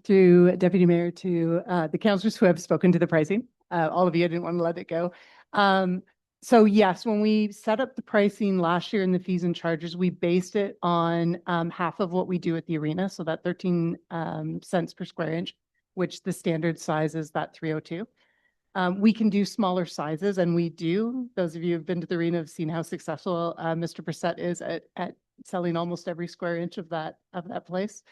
Through Deputy Mayor to the councillors who have spoken to the pricing. All of you, I didn't want to let it go. So yes, when we set up the pricing last year in the fees and charges, we based it on half of what we do at the arena. So that 13 cents per square inch, which the standard size is that 302. We can do smaller sizes, and we do. Those of you who've been to the arena have seen how successful Mr. Brissett is at selling almost every square inch of that place.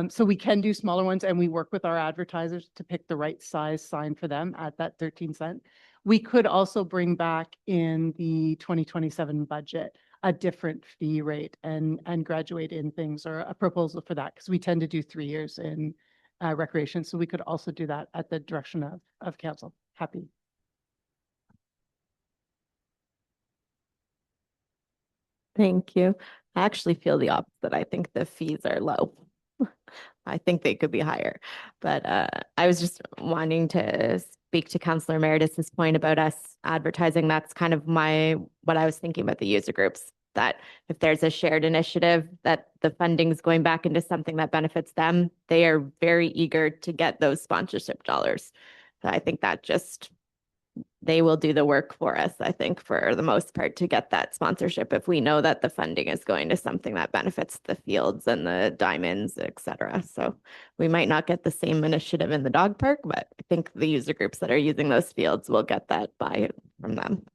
So we can do smaller ones, and we work with our advertisers to pick the right size sign for them at that 13 cent. We could also bring back in the 2027 budget a different fee rate and graduate in things, or a proposal for that, because we tend to do 3 years in recreation. So we could also do that at the direction of council. Happy. Thank you. I actually feel the opposite. I think the fees are low. I think they could be higher, but I was just wanting to speak to Councillor Meredith's point about us advertising. That's kind of what I was thinking about the user groups, that if there's a shared initiative that the funding is going back into something that benefits them, they are very eager to get those sponsorship dollars. So I think that they will do the work for us, I think, for the most part, to get that sponsorship if we know that the funding is going to something that benefits the fields and the diamonds, et cetera. So we might not get the same initiative in the dog park, but I think the user groups that are using those fields will get that buy from them.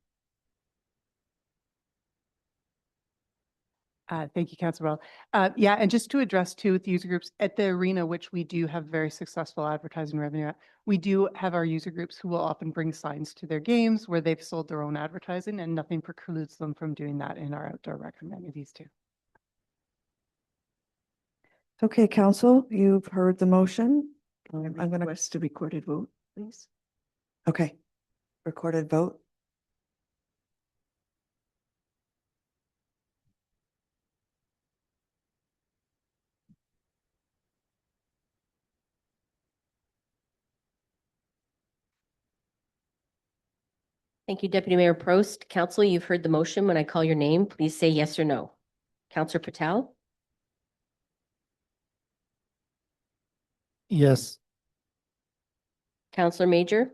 Thank you, Councillor Bell. Yeah, and just to address too with the user groups at the arena, which we do have very successful advertising revenue at, we do have our user groups who will often bring signs to their games where they've sold their own advertising, and nothing precludes them from doing that in our outdoor rec amenities too. Okay, council, you've heard the motion. I'm going to request a recorded vote, please. Okay, recorded vote. Thank you, Deputy Mayor Prost. Council, you've heard the motion. When I call your name, please say yes or no. Councillor Patel, Yes. Councillor Major,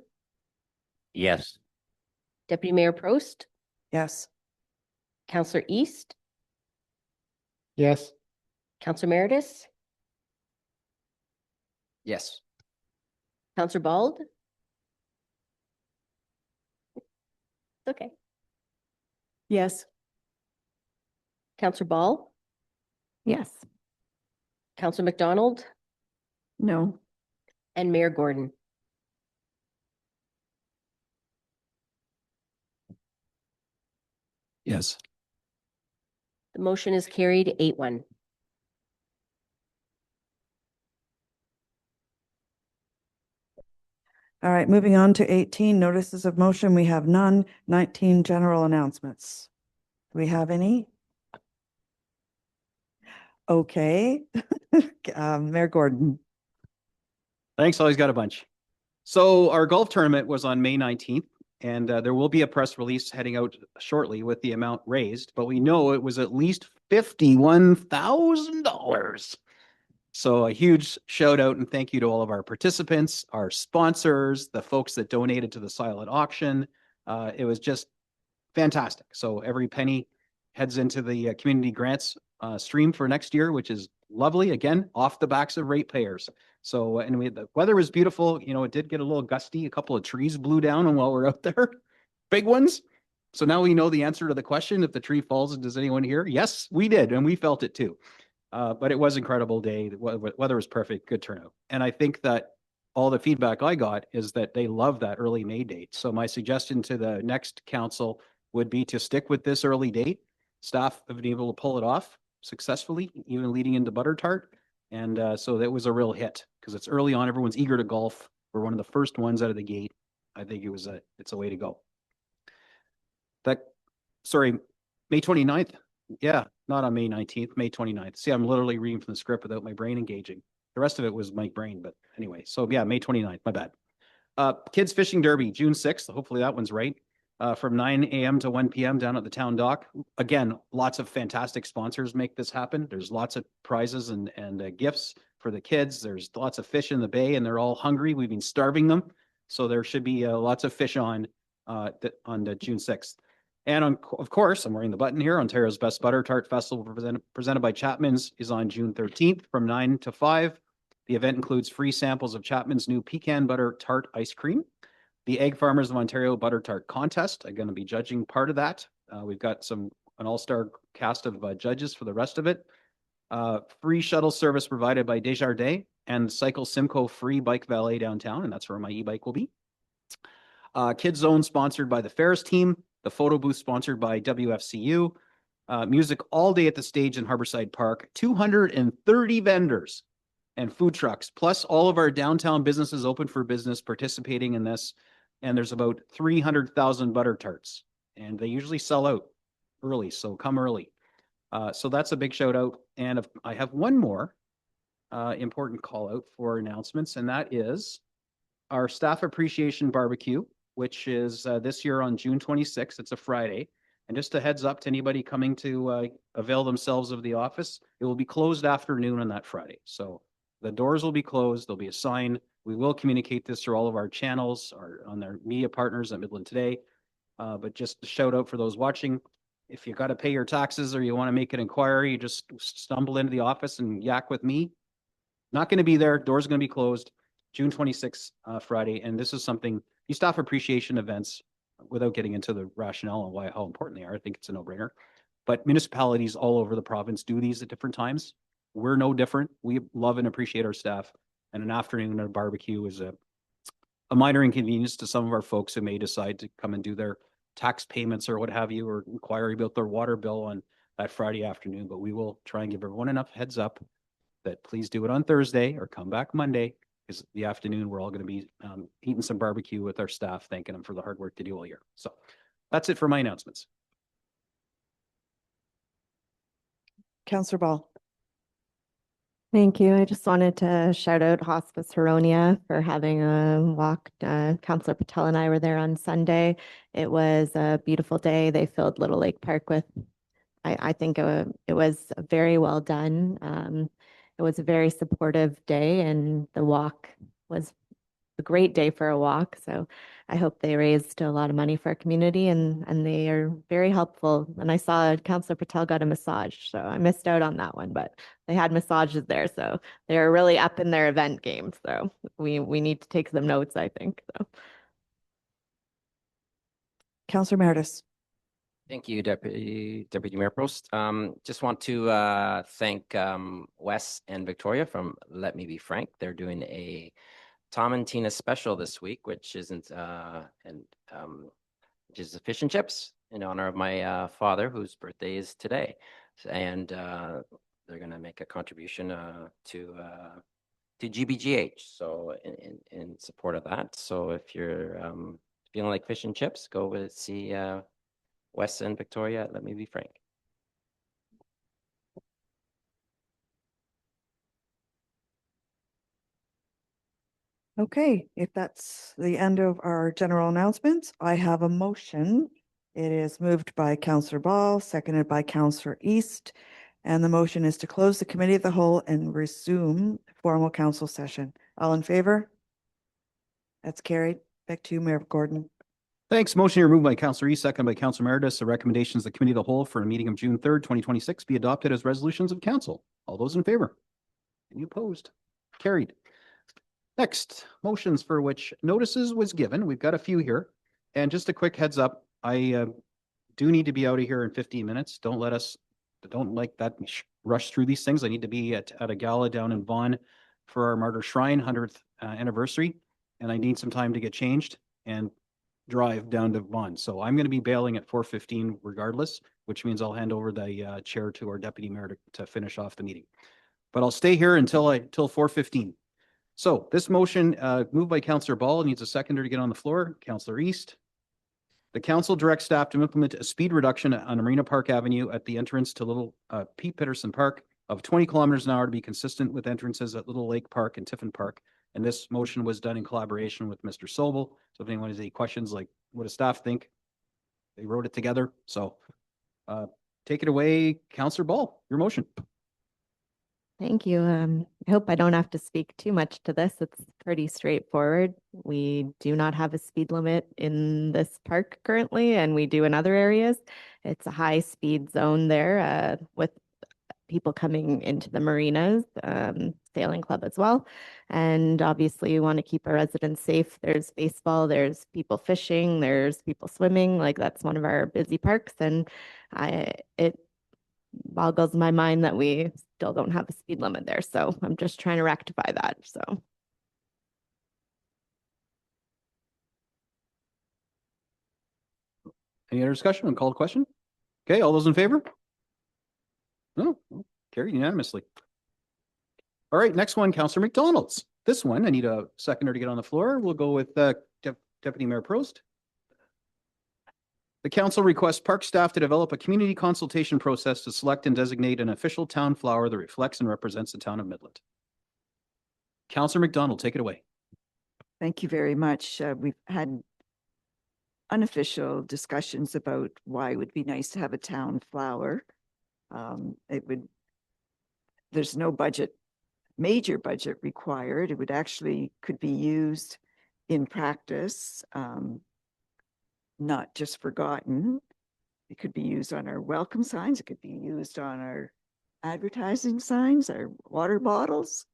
Yes. Deputy Mayor Prost, Yes. Councillor East, Yes. Councillor Meredith, Yes. Councillor Bald. Okay. Yes. Councillor Ball, Yes. Councillor McDonald, No. and Mayor Gordon. Yes. The motion is carried 8-1. All right, moving on to 18, notices of motion. We have none. 19, general announcements. Do we have any? Okay. Mayor Gordon. Thanks. Always got a bunch. So our golf tournament was on May 19th, and there will be a press release heading out shortly with the amount raised, but we know it was at least $51,000. So a huge shout out and thank you to all of our participants, our sponsors, the folks that donated to the silent auction. It was just fantastic. So every penny heads into the community grants stream for next year, which is lovely. Again, off the backs of ratepayers. So, and the weather was beautiful. You know, it did get a little gusty. A couple of trees blew down and while we're out there, big ones. So now we know the answer to the question. If the tree falls, does anyone hear? Yes, we did. And we felt it too. But it was an incredible day. The weather was perfect, good turnout. And I think that all the feedback I got is that they love that early May date. So my suggestion to the next council would be to stick with this early date. Staff have been able to pull it off successfully, even leading into Butter Tart. And so that was a real hit because it's early on. Everyone's eager to golf. We're one of the first ones out of the gate. I think it's a way to go. Sorry, May 29th. Yeah, not on May 19th, May 29th. See, I'm literally reading from the script without my brain engaging. The rest of it was my brain, but anyway. So yeah, May 29th, my bad. Kids Fishing Derby, June 6th. Hopefully that one's right. From 9 a.m. to 1 p.m. down at the town dock. Again, lots of fantastic sponsors make this happen. There's lots of prizes and gifts for the kids. There's lots of fish in the bay and they're all hungry. We've been starving them. So there should be lots of fish on the June 6th. And of course, I'm wearing the button here. Ontario's Best Butter Tart Festival presented by Chapman's is on June 13th from 9 to 5. The event includes free samples of Chapman's new pecan butter tart ice cream. The Egg Farmers of Ontario Butter Tart Contest. I'm going to be judging part of that. We've got an all-star cast of judges for the rest of it. Free shuttle service provided by Desjardins and Cycle Simcoe free bike valet downtown, and that's where my e-bike will be. Kids Zone sponsored by the Ferris team. The photo booth sponsored by WFCU. Music all day at the stage in Harborside Park. 230 vendors and food trucks, plus all of our downtown businesses open for business participating in this. And there's about 300,000 butter tarts. And they usually sell out early, so come early. So that's a big shout out. And I have one more important call out for announcements, and that is our Staff Appreciation Barbecue, which is this year on June 26th. It's a Friday. And just a heads up to anybody coming to avail themselves of the office, it will be closed afternoon on that Friday. So the doors will be closed. There'll be a sign. We will communicate this through all of our channels, on their media partners at Midland Today. But just a shout out for those watching. If you got to pay your taxes or you want to make an inquiry, you just stumble into the office and yak with me. Not going to be there. Doors going to be closed. June 26th, Friday. And this is something, these staff appreciation events, without getting into the rationale and how important they are, I think it's a no-brainer. But municipalities all over the province do these at different times. We're no different. We love and appreciate our staff. And an afternoon at a barbecue is a minor inconvenience to some of our folks who may decide to come and do their tax payments or what have you, or inquiry about their water bill on that Friday afternoon. But we will try and give everyone enough heads up that please do it on Thursday or come back Monday, because the afternoon we're all going to be eating some barbecue with our staff, thanking them for the hard work they do all year. So that's it for my announcements. Councillor Ball. Thank you. I just wanted to shout out Hospice Huronia for having a walk. Councillor Patel and I were there on Sunday. It was a beautiful day. They filled Little Lake Park with, I think it was very well done. It was a very supportive day and the walk was a great day for a walk. So I hope they raised a lot of money for our community and they are very helpful. And I saw Councillor Patel got a massage, so I missed out on that one, but they had massages there. So they're really up in their event game. So we need to take some notes, I think. So. Councillor Meredith. Thank you, Deputy Mayor Prost. Just want to thank Wes and Victoria from Let Me Be Frank. They're doing a Tom and Tina special this week, which isn't which is fish and chips in honor of my father, whose birthday is today, and they're going to make a contribution to GBGH. So in support of that. So if you're feeling like fish and chips, go see Wes and Victoria. Let Me Be Frank. Okay, if that's the end of our general announcements, I have a motion. It is moved by Councillor Ball, seconded by Councillor East. And the motion is to close the committee of the whole and resume formal council session. All in favor? That's carried. Back to you, Mayor Gordon. Thanks. Motion removed by Councillor East, second by Councillor Meredith. The recommendations of the committee of the whole for a meeting of June 3rd, 2026 be adopted as resolutions of council. All those in favor? Any opposed? Carried. Next, motions for which notices was given. We've got a few here. And just a quick heads up, I do need to be out of here in 15 minutes. Don't like that rush through these things. I need to be at a gala down in Vaughan for our Martyr Shrine 100th anniversary. And I need some time to get changed and drive down to Vaughan. So I'm going to be bailing at 4:15 regardless, which means I'll hand over the chair to our deputy mayor to finish off the meeting. But I'll stay here until 4:15. So this motion moved by Councillor Ball needs a seconder to get on the floor. Councillor East. The council directs staff to implement a speed reduction on Marina Park Avenue at the entrance to Little Pete Peterson Park of 20 kilometers an hour to be consistent with entrances at Little Lake Park and Tiffin Park. And this motion was done in collaboration with Mr. Sobel. So if anyone has any questions, like what does staff think? They wrote it together. So take it away, Councillor Ball, your motion. Thank you. I hope I don't have to speak too much to this. It's pretty straightforward. We do not have a speed limit in this park currently, and we do in other areas. It's a high speed zone there with people coming into the marinas, sailing club as well. And obviously we want to keep our residents safe. There's baseball, there's people fishing, there's people swimming. Like that's one of our busy parks. And it boggles my mind that we still don't have a speed limit there. So I'm just trying to rectify that. So. Any other discussion and call the question? Okay, all those in favor? No, carried unanimously. All right, next one, Councillor McDonald's. This one, I need a seconder to get on the floor. We'll go with Deputy Mayor Prost. The council requests park staff to develop a community consultation process to select and designate an official town flower that reflects and represents the town of Midland. Councillor McDonald, take it away. Thank you very much. We've had unofficial discussions about why it would be nice to have a town flower. There's no major budget required. It would actually could be used in practice, not just forgotten. It could be used on our welcome signs. It could be used on our advertising signs, our water bottles,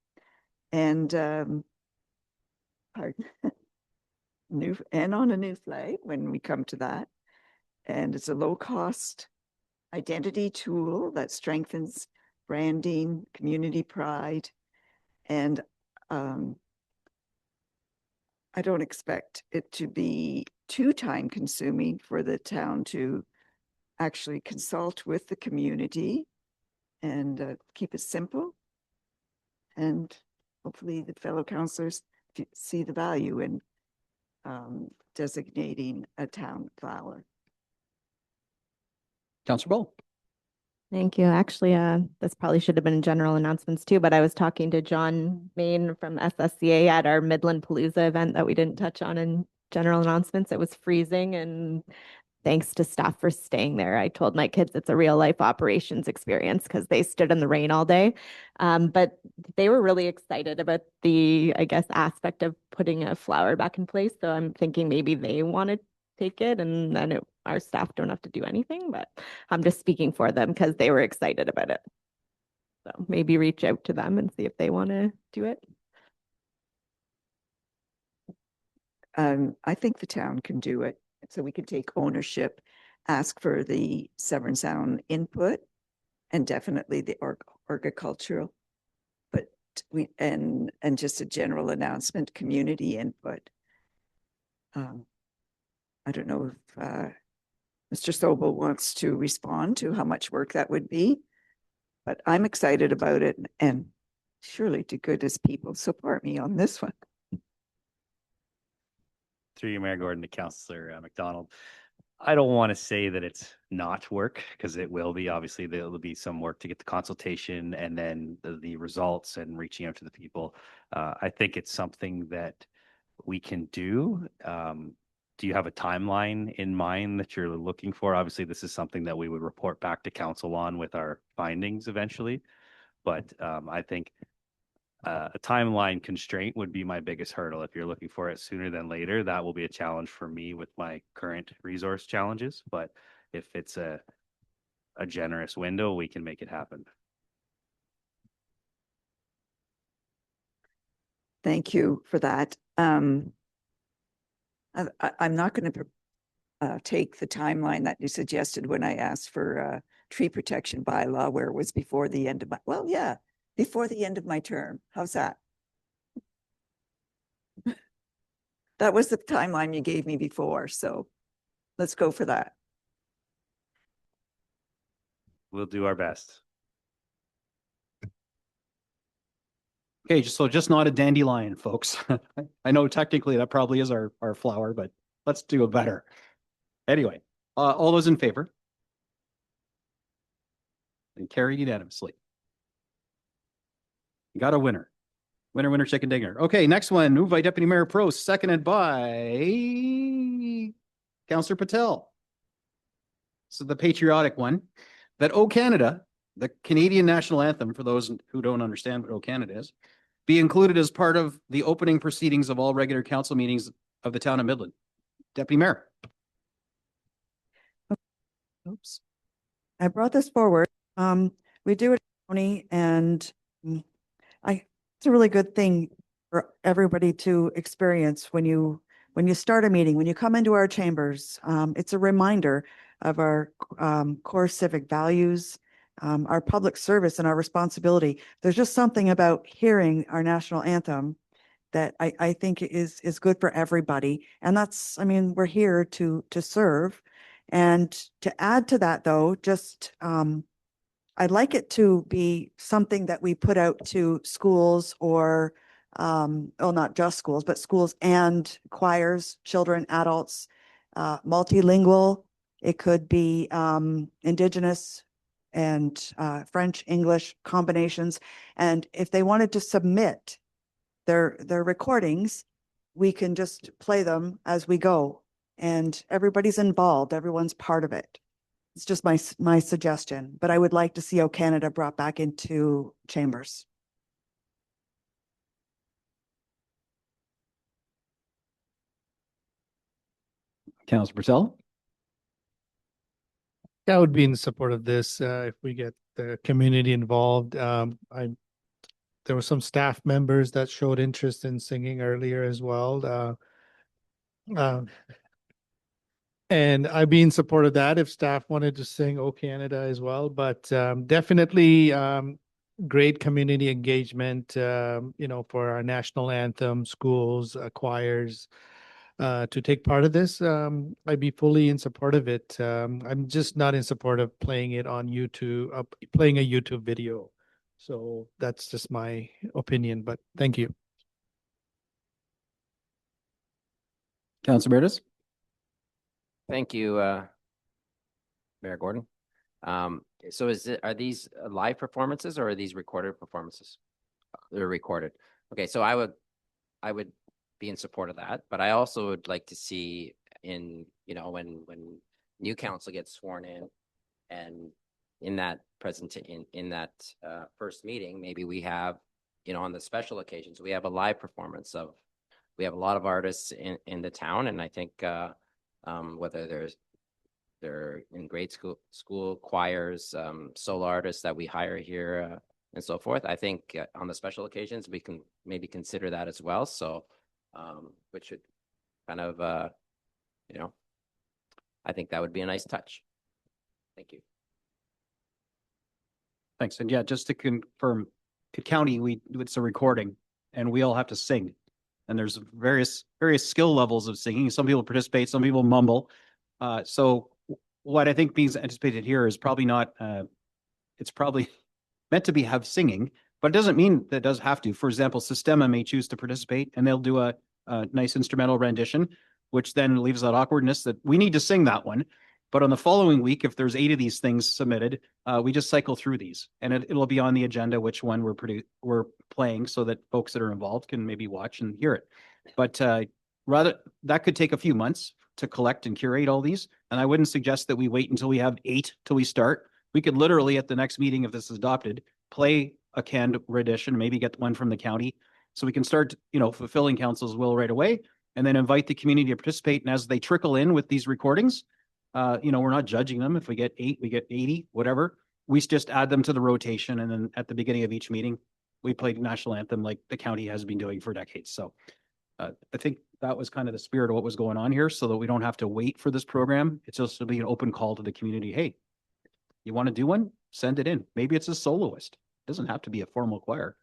and pardon, on a new flag when we come to that. And it's a low-cost identity tool that strengthens branding, community pride, and I don't expect it to be too time consuming for the town to actually consult with the community and keep it simple. And hopefully the fellow councillors see the value in designating a town flower. Councillor Ball. Thank you. Actually, this probably should have been general announcements too, but I was talking to John Main from SSCA at our Midland Palooza event that we didn't touch on in general announcements. It was freezing, and thanks to staff for staying there. I told my kids it's a real life operations experience because they stood in the rain all day. But they were really excited about the, I guess, aspect of putting a flower back in place. So I'm thinking maybe they want to take it, and then our staff don't have to do anything, but I'm just speaking for them because they were excited about it. So maybe reach out to them and see if they want to do it. I think the town can do it. So we can take ownership, ask for the Severn Sound input, and definitely the horticultural. But and just a general announcement, community input. I don't know if Mr. Sobel wants to respond to how much work that would be, but I'm excited about it, and surely to goodness people support me on this one. Through you, Mayor Gordon, to Councillor McDonald. I don't want to say that it's not work, because it will be. Obviously, there'll be some work to get the consultation and then the results and reaching out to the people. I think it's something that we can do. Do you have a timeline in mind that you're looking for? Obviously, this is something that we would report back to council on with our findings eventually. But I think a timeline constraint would be my biggest hurdle. If you're looking for it sooner than later, that will be a challenge for me with my current resource challenges. But if it's a generous window, we can make it happen. Thank you for that. I'm not going to take the timeline that you suggested when I asked for tree protection bylaw, where it was before the end of my, well, yeah, before the end of my term. How's that? That was the timeline you gave me before, so let's go for that. We'll do our best. Okay, so just not a dandelion, folks. I know technically that probably is our flower, but let's do it better. Anyway, all those in favor? And carried unanimously. You got a winner. Winner, winner, chicken dinner. Okay, next one, moved by Deputy Mayor Prost, seconded by Councillor Patel. So the patriotic one, that O Canada, the Canadian national anthem, for those who don't understand what O Canada is, be included as part of the opening proceedings of all regular council meetings of the town of Midland. Deputy Mayor. Oops. I brought this forward. We do it, Tony, and it's a really good thing for everybody to experience when you start a meeting, when you come into our chambers. It's a reminder of our core civic values, our public service, and our responsibility. There's just something about hearing our national anthem that I think is good for everybody. And that's, I mean, we're here to serve. And to add to that, though, just I'd like it to be something that we put out to schools or, well, not just schools, but schools and choirs, children, adults, multilingual. It could be Indigenous and French, English combinations. And if they wanted to submit their recordings, we can just play them as we go. And everybody's involved. Everyone's part of it. It's just my suggestion, but I would like to see O Canada brought back into chambers. Councillor Purcell. I would be in support of this if we get the community involved. There were some staff members that showed interest in singing earlier as well. And I'd be in support of that if staff wanted to sing O Canada as well. But definitely great community engagement, for our national anthem, schools, choirs, to take part of this. I'd be fully in support of it. I'm just not in support of playing it on YouTube, playing a YouTube video. So that's just my opinion, but thank you. Councillor Meredith. Thank you, Mayor Gordon. So are these live performances or are these recorded performances? They're recorded. Okay, so I would be in support of that, but I also would like to see when new council gets sworn in, and in that first meeting, maybe we have, on the special occasions, we have a live performance we have a lot of artists in the town, and I think whether they're in grade school choirs, solo artists that we hire here, and so forth. I think on the special occasions, we can maybe consider that as well. So, which should kind of, I think that would be a nice touch. Thank you. Thanks. And yeah, just to confirm, county, it's a recording and we all have to sing. And there's various skill levels of singing. Some people participate, some people mumble. So what I think being anticipated here is probably not, it's probably meant to have singing, but it doesn't mean that it does have to. For example, Sistema may choose to participate and they'll do a nice instrumental rendition, which then leaves that awkwardness that we need to sing that one. But on the following week, if there's 8 of these things submitted, we just cycle through these and it'll be on the agenda which one we're playing so that folks that are involved can maybe watch and hear it. But rather, that could take a few months to collect and curate all these. And I wouldn't suggest that we wait until we have 8 till we start. We could literally at the next meeting, if this is adopted, play a canned rendition, maybe get one from the county. So we can start, fulfilling council's will right away and then invite the community to participate. And as they trickle in with these recordings, we're not judging them. If we get 8, we get 80, whatever. We just add them to the rotation. And then at the beginning of each meeting, we play the national anthem like the county has been doing for decades. So I think that was kind of the spirit of what was going on here so that we don't have to wait for this program. It's just to be an open call to the community. Hey, you want to do one? Send it in. Maybe it's a soloist. It doesn't have to be a formal choir.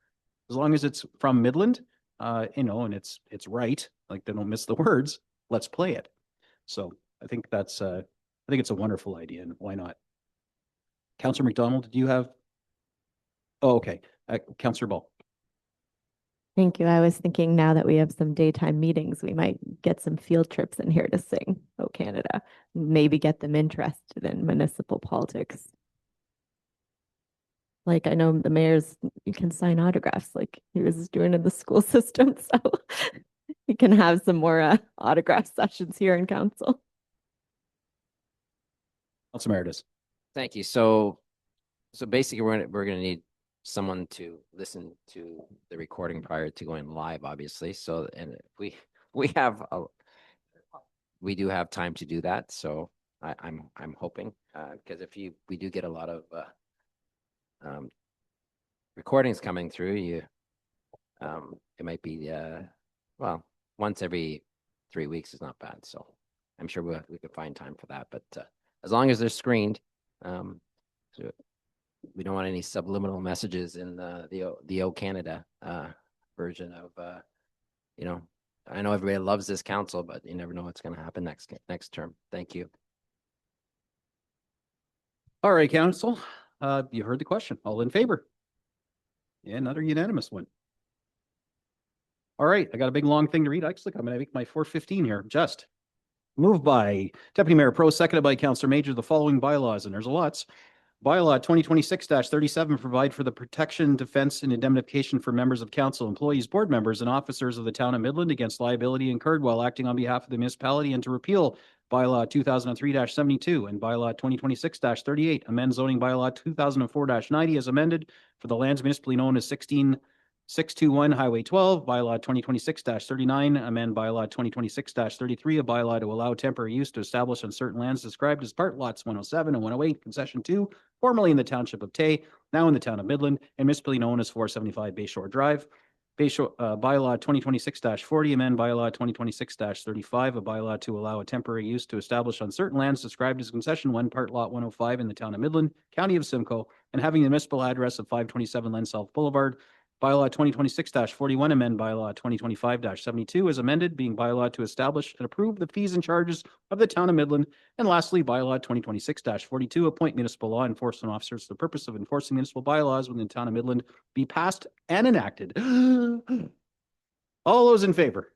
As long as it's from Midland, and it's right, like they don't miss the words, let's play it. So I think it's a wonderful idea, and why not? Councillor McDonald, do you have? Oh, okay. Councillor Ball. Thank you. I was thinking now that we have some daytime meetings, we might get some field trips in here to sing "Oh Canada," maybe get them interested in municipal politics. Like I know the mayor's, you can sign autographs like he was doing in the school system. So you can have some more autograph sessions here in council. Councilor Meredith. Thank you. So basically we're going to need someone to listen to the recording prior to going live, obviously. So, and we do have time to do that. So I'm hoping, because we do get a lot of recordings coming through, it might be once every 3 weeks is not bad. So I'm sure we could find time for that. But as long as they're screened, so we don't want any subliminal messages in the O Canada version of I know everybody loves this council, but you never know what's going to happen next term. Thank you. All right, council. You heard the question. All in favor? Yeah, another unanimous one. All right, I got a big long thing to read. Actually, I'm going to make my 4:15 here. Just moved by Deputy Mayor Pro, seconded by Councillor Major, the following bylaws, and there's lots. Bylaw 2026-37 provide for the protection, defense, and indemnification for members of council, employees, board members, and officers of the town of Midland against liability incurred while acting on behalf of the municipality, and to repeal Bylaw 2003-72 and Bylaw 2026-38, amend zoning Bylaw 2004-90 as amended for the lands municipally known as 16621 Highway 12, Bylaw 2026-39, amend Bylaw 2026-33, a bylaw to allow temporary use to establish on certain lands described as part lots 107 and 108, concession 2, formerly in the township of Tay, now in the town of Midland, and municipally known as 475 Bayshore Drive. Bylaw 2026-40, amend Bylaw 2026-35, a bylaw to allow a temporary use to establish on certain lands described as concession 1, part lot 105 in the town of Midland, county of Simcoe, and having the municipal address of 527 Len South Boulevard. Bylaw 2026-41, amend Bylaw 2025-72 as amended, being bylaw to establish and approve the fees and charges of the town of Midland. And lastly, Bylaw 2026-42, appoint municipal law enforcement officers for the purpose of enforcing municipal bylaws within the town of Midland, be passed and enacted. All those in favor?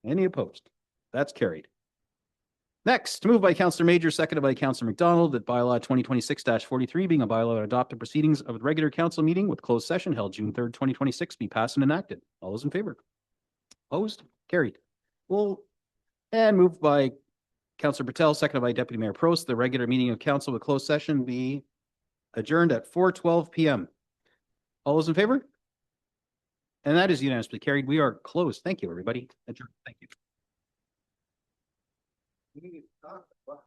Any opposed? That's carried. Next, moved by Councillor Major, seconded by Councillor McDonald, that bylaw 2026-43 being a bylaw that adopted proceedings of the regular council meeting with closed session held June 3rd, 2026 be passed and enacted. All those in favor? Opposed? Carried. Well, and moved by Councillor Patel, seconded by Deputy Mayor Prost, the regular meeting of council with closed session be adjourned at 4:12 p.m. All those in favor? And that is unanimously carried. We are closed. Thank you, everybody. Adjourned. Thank you.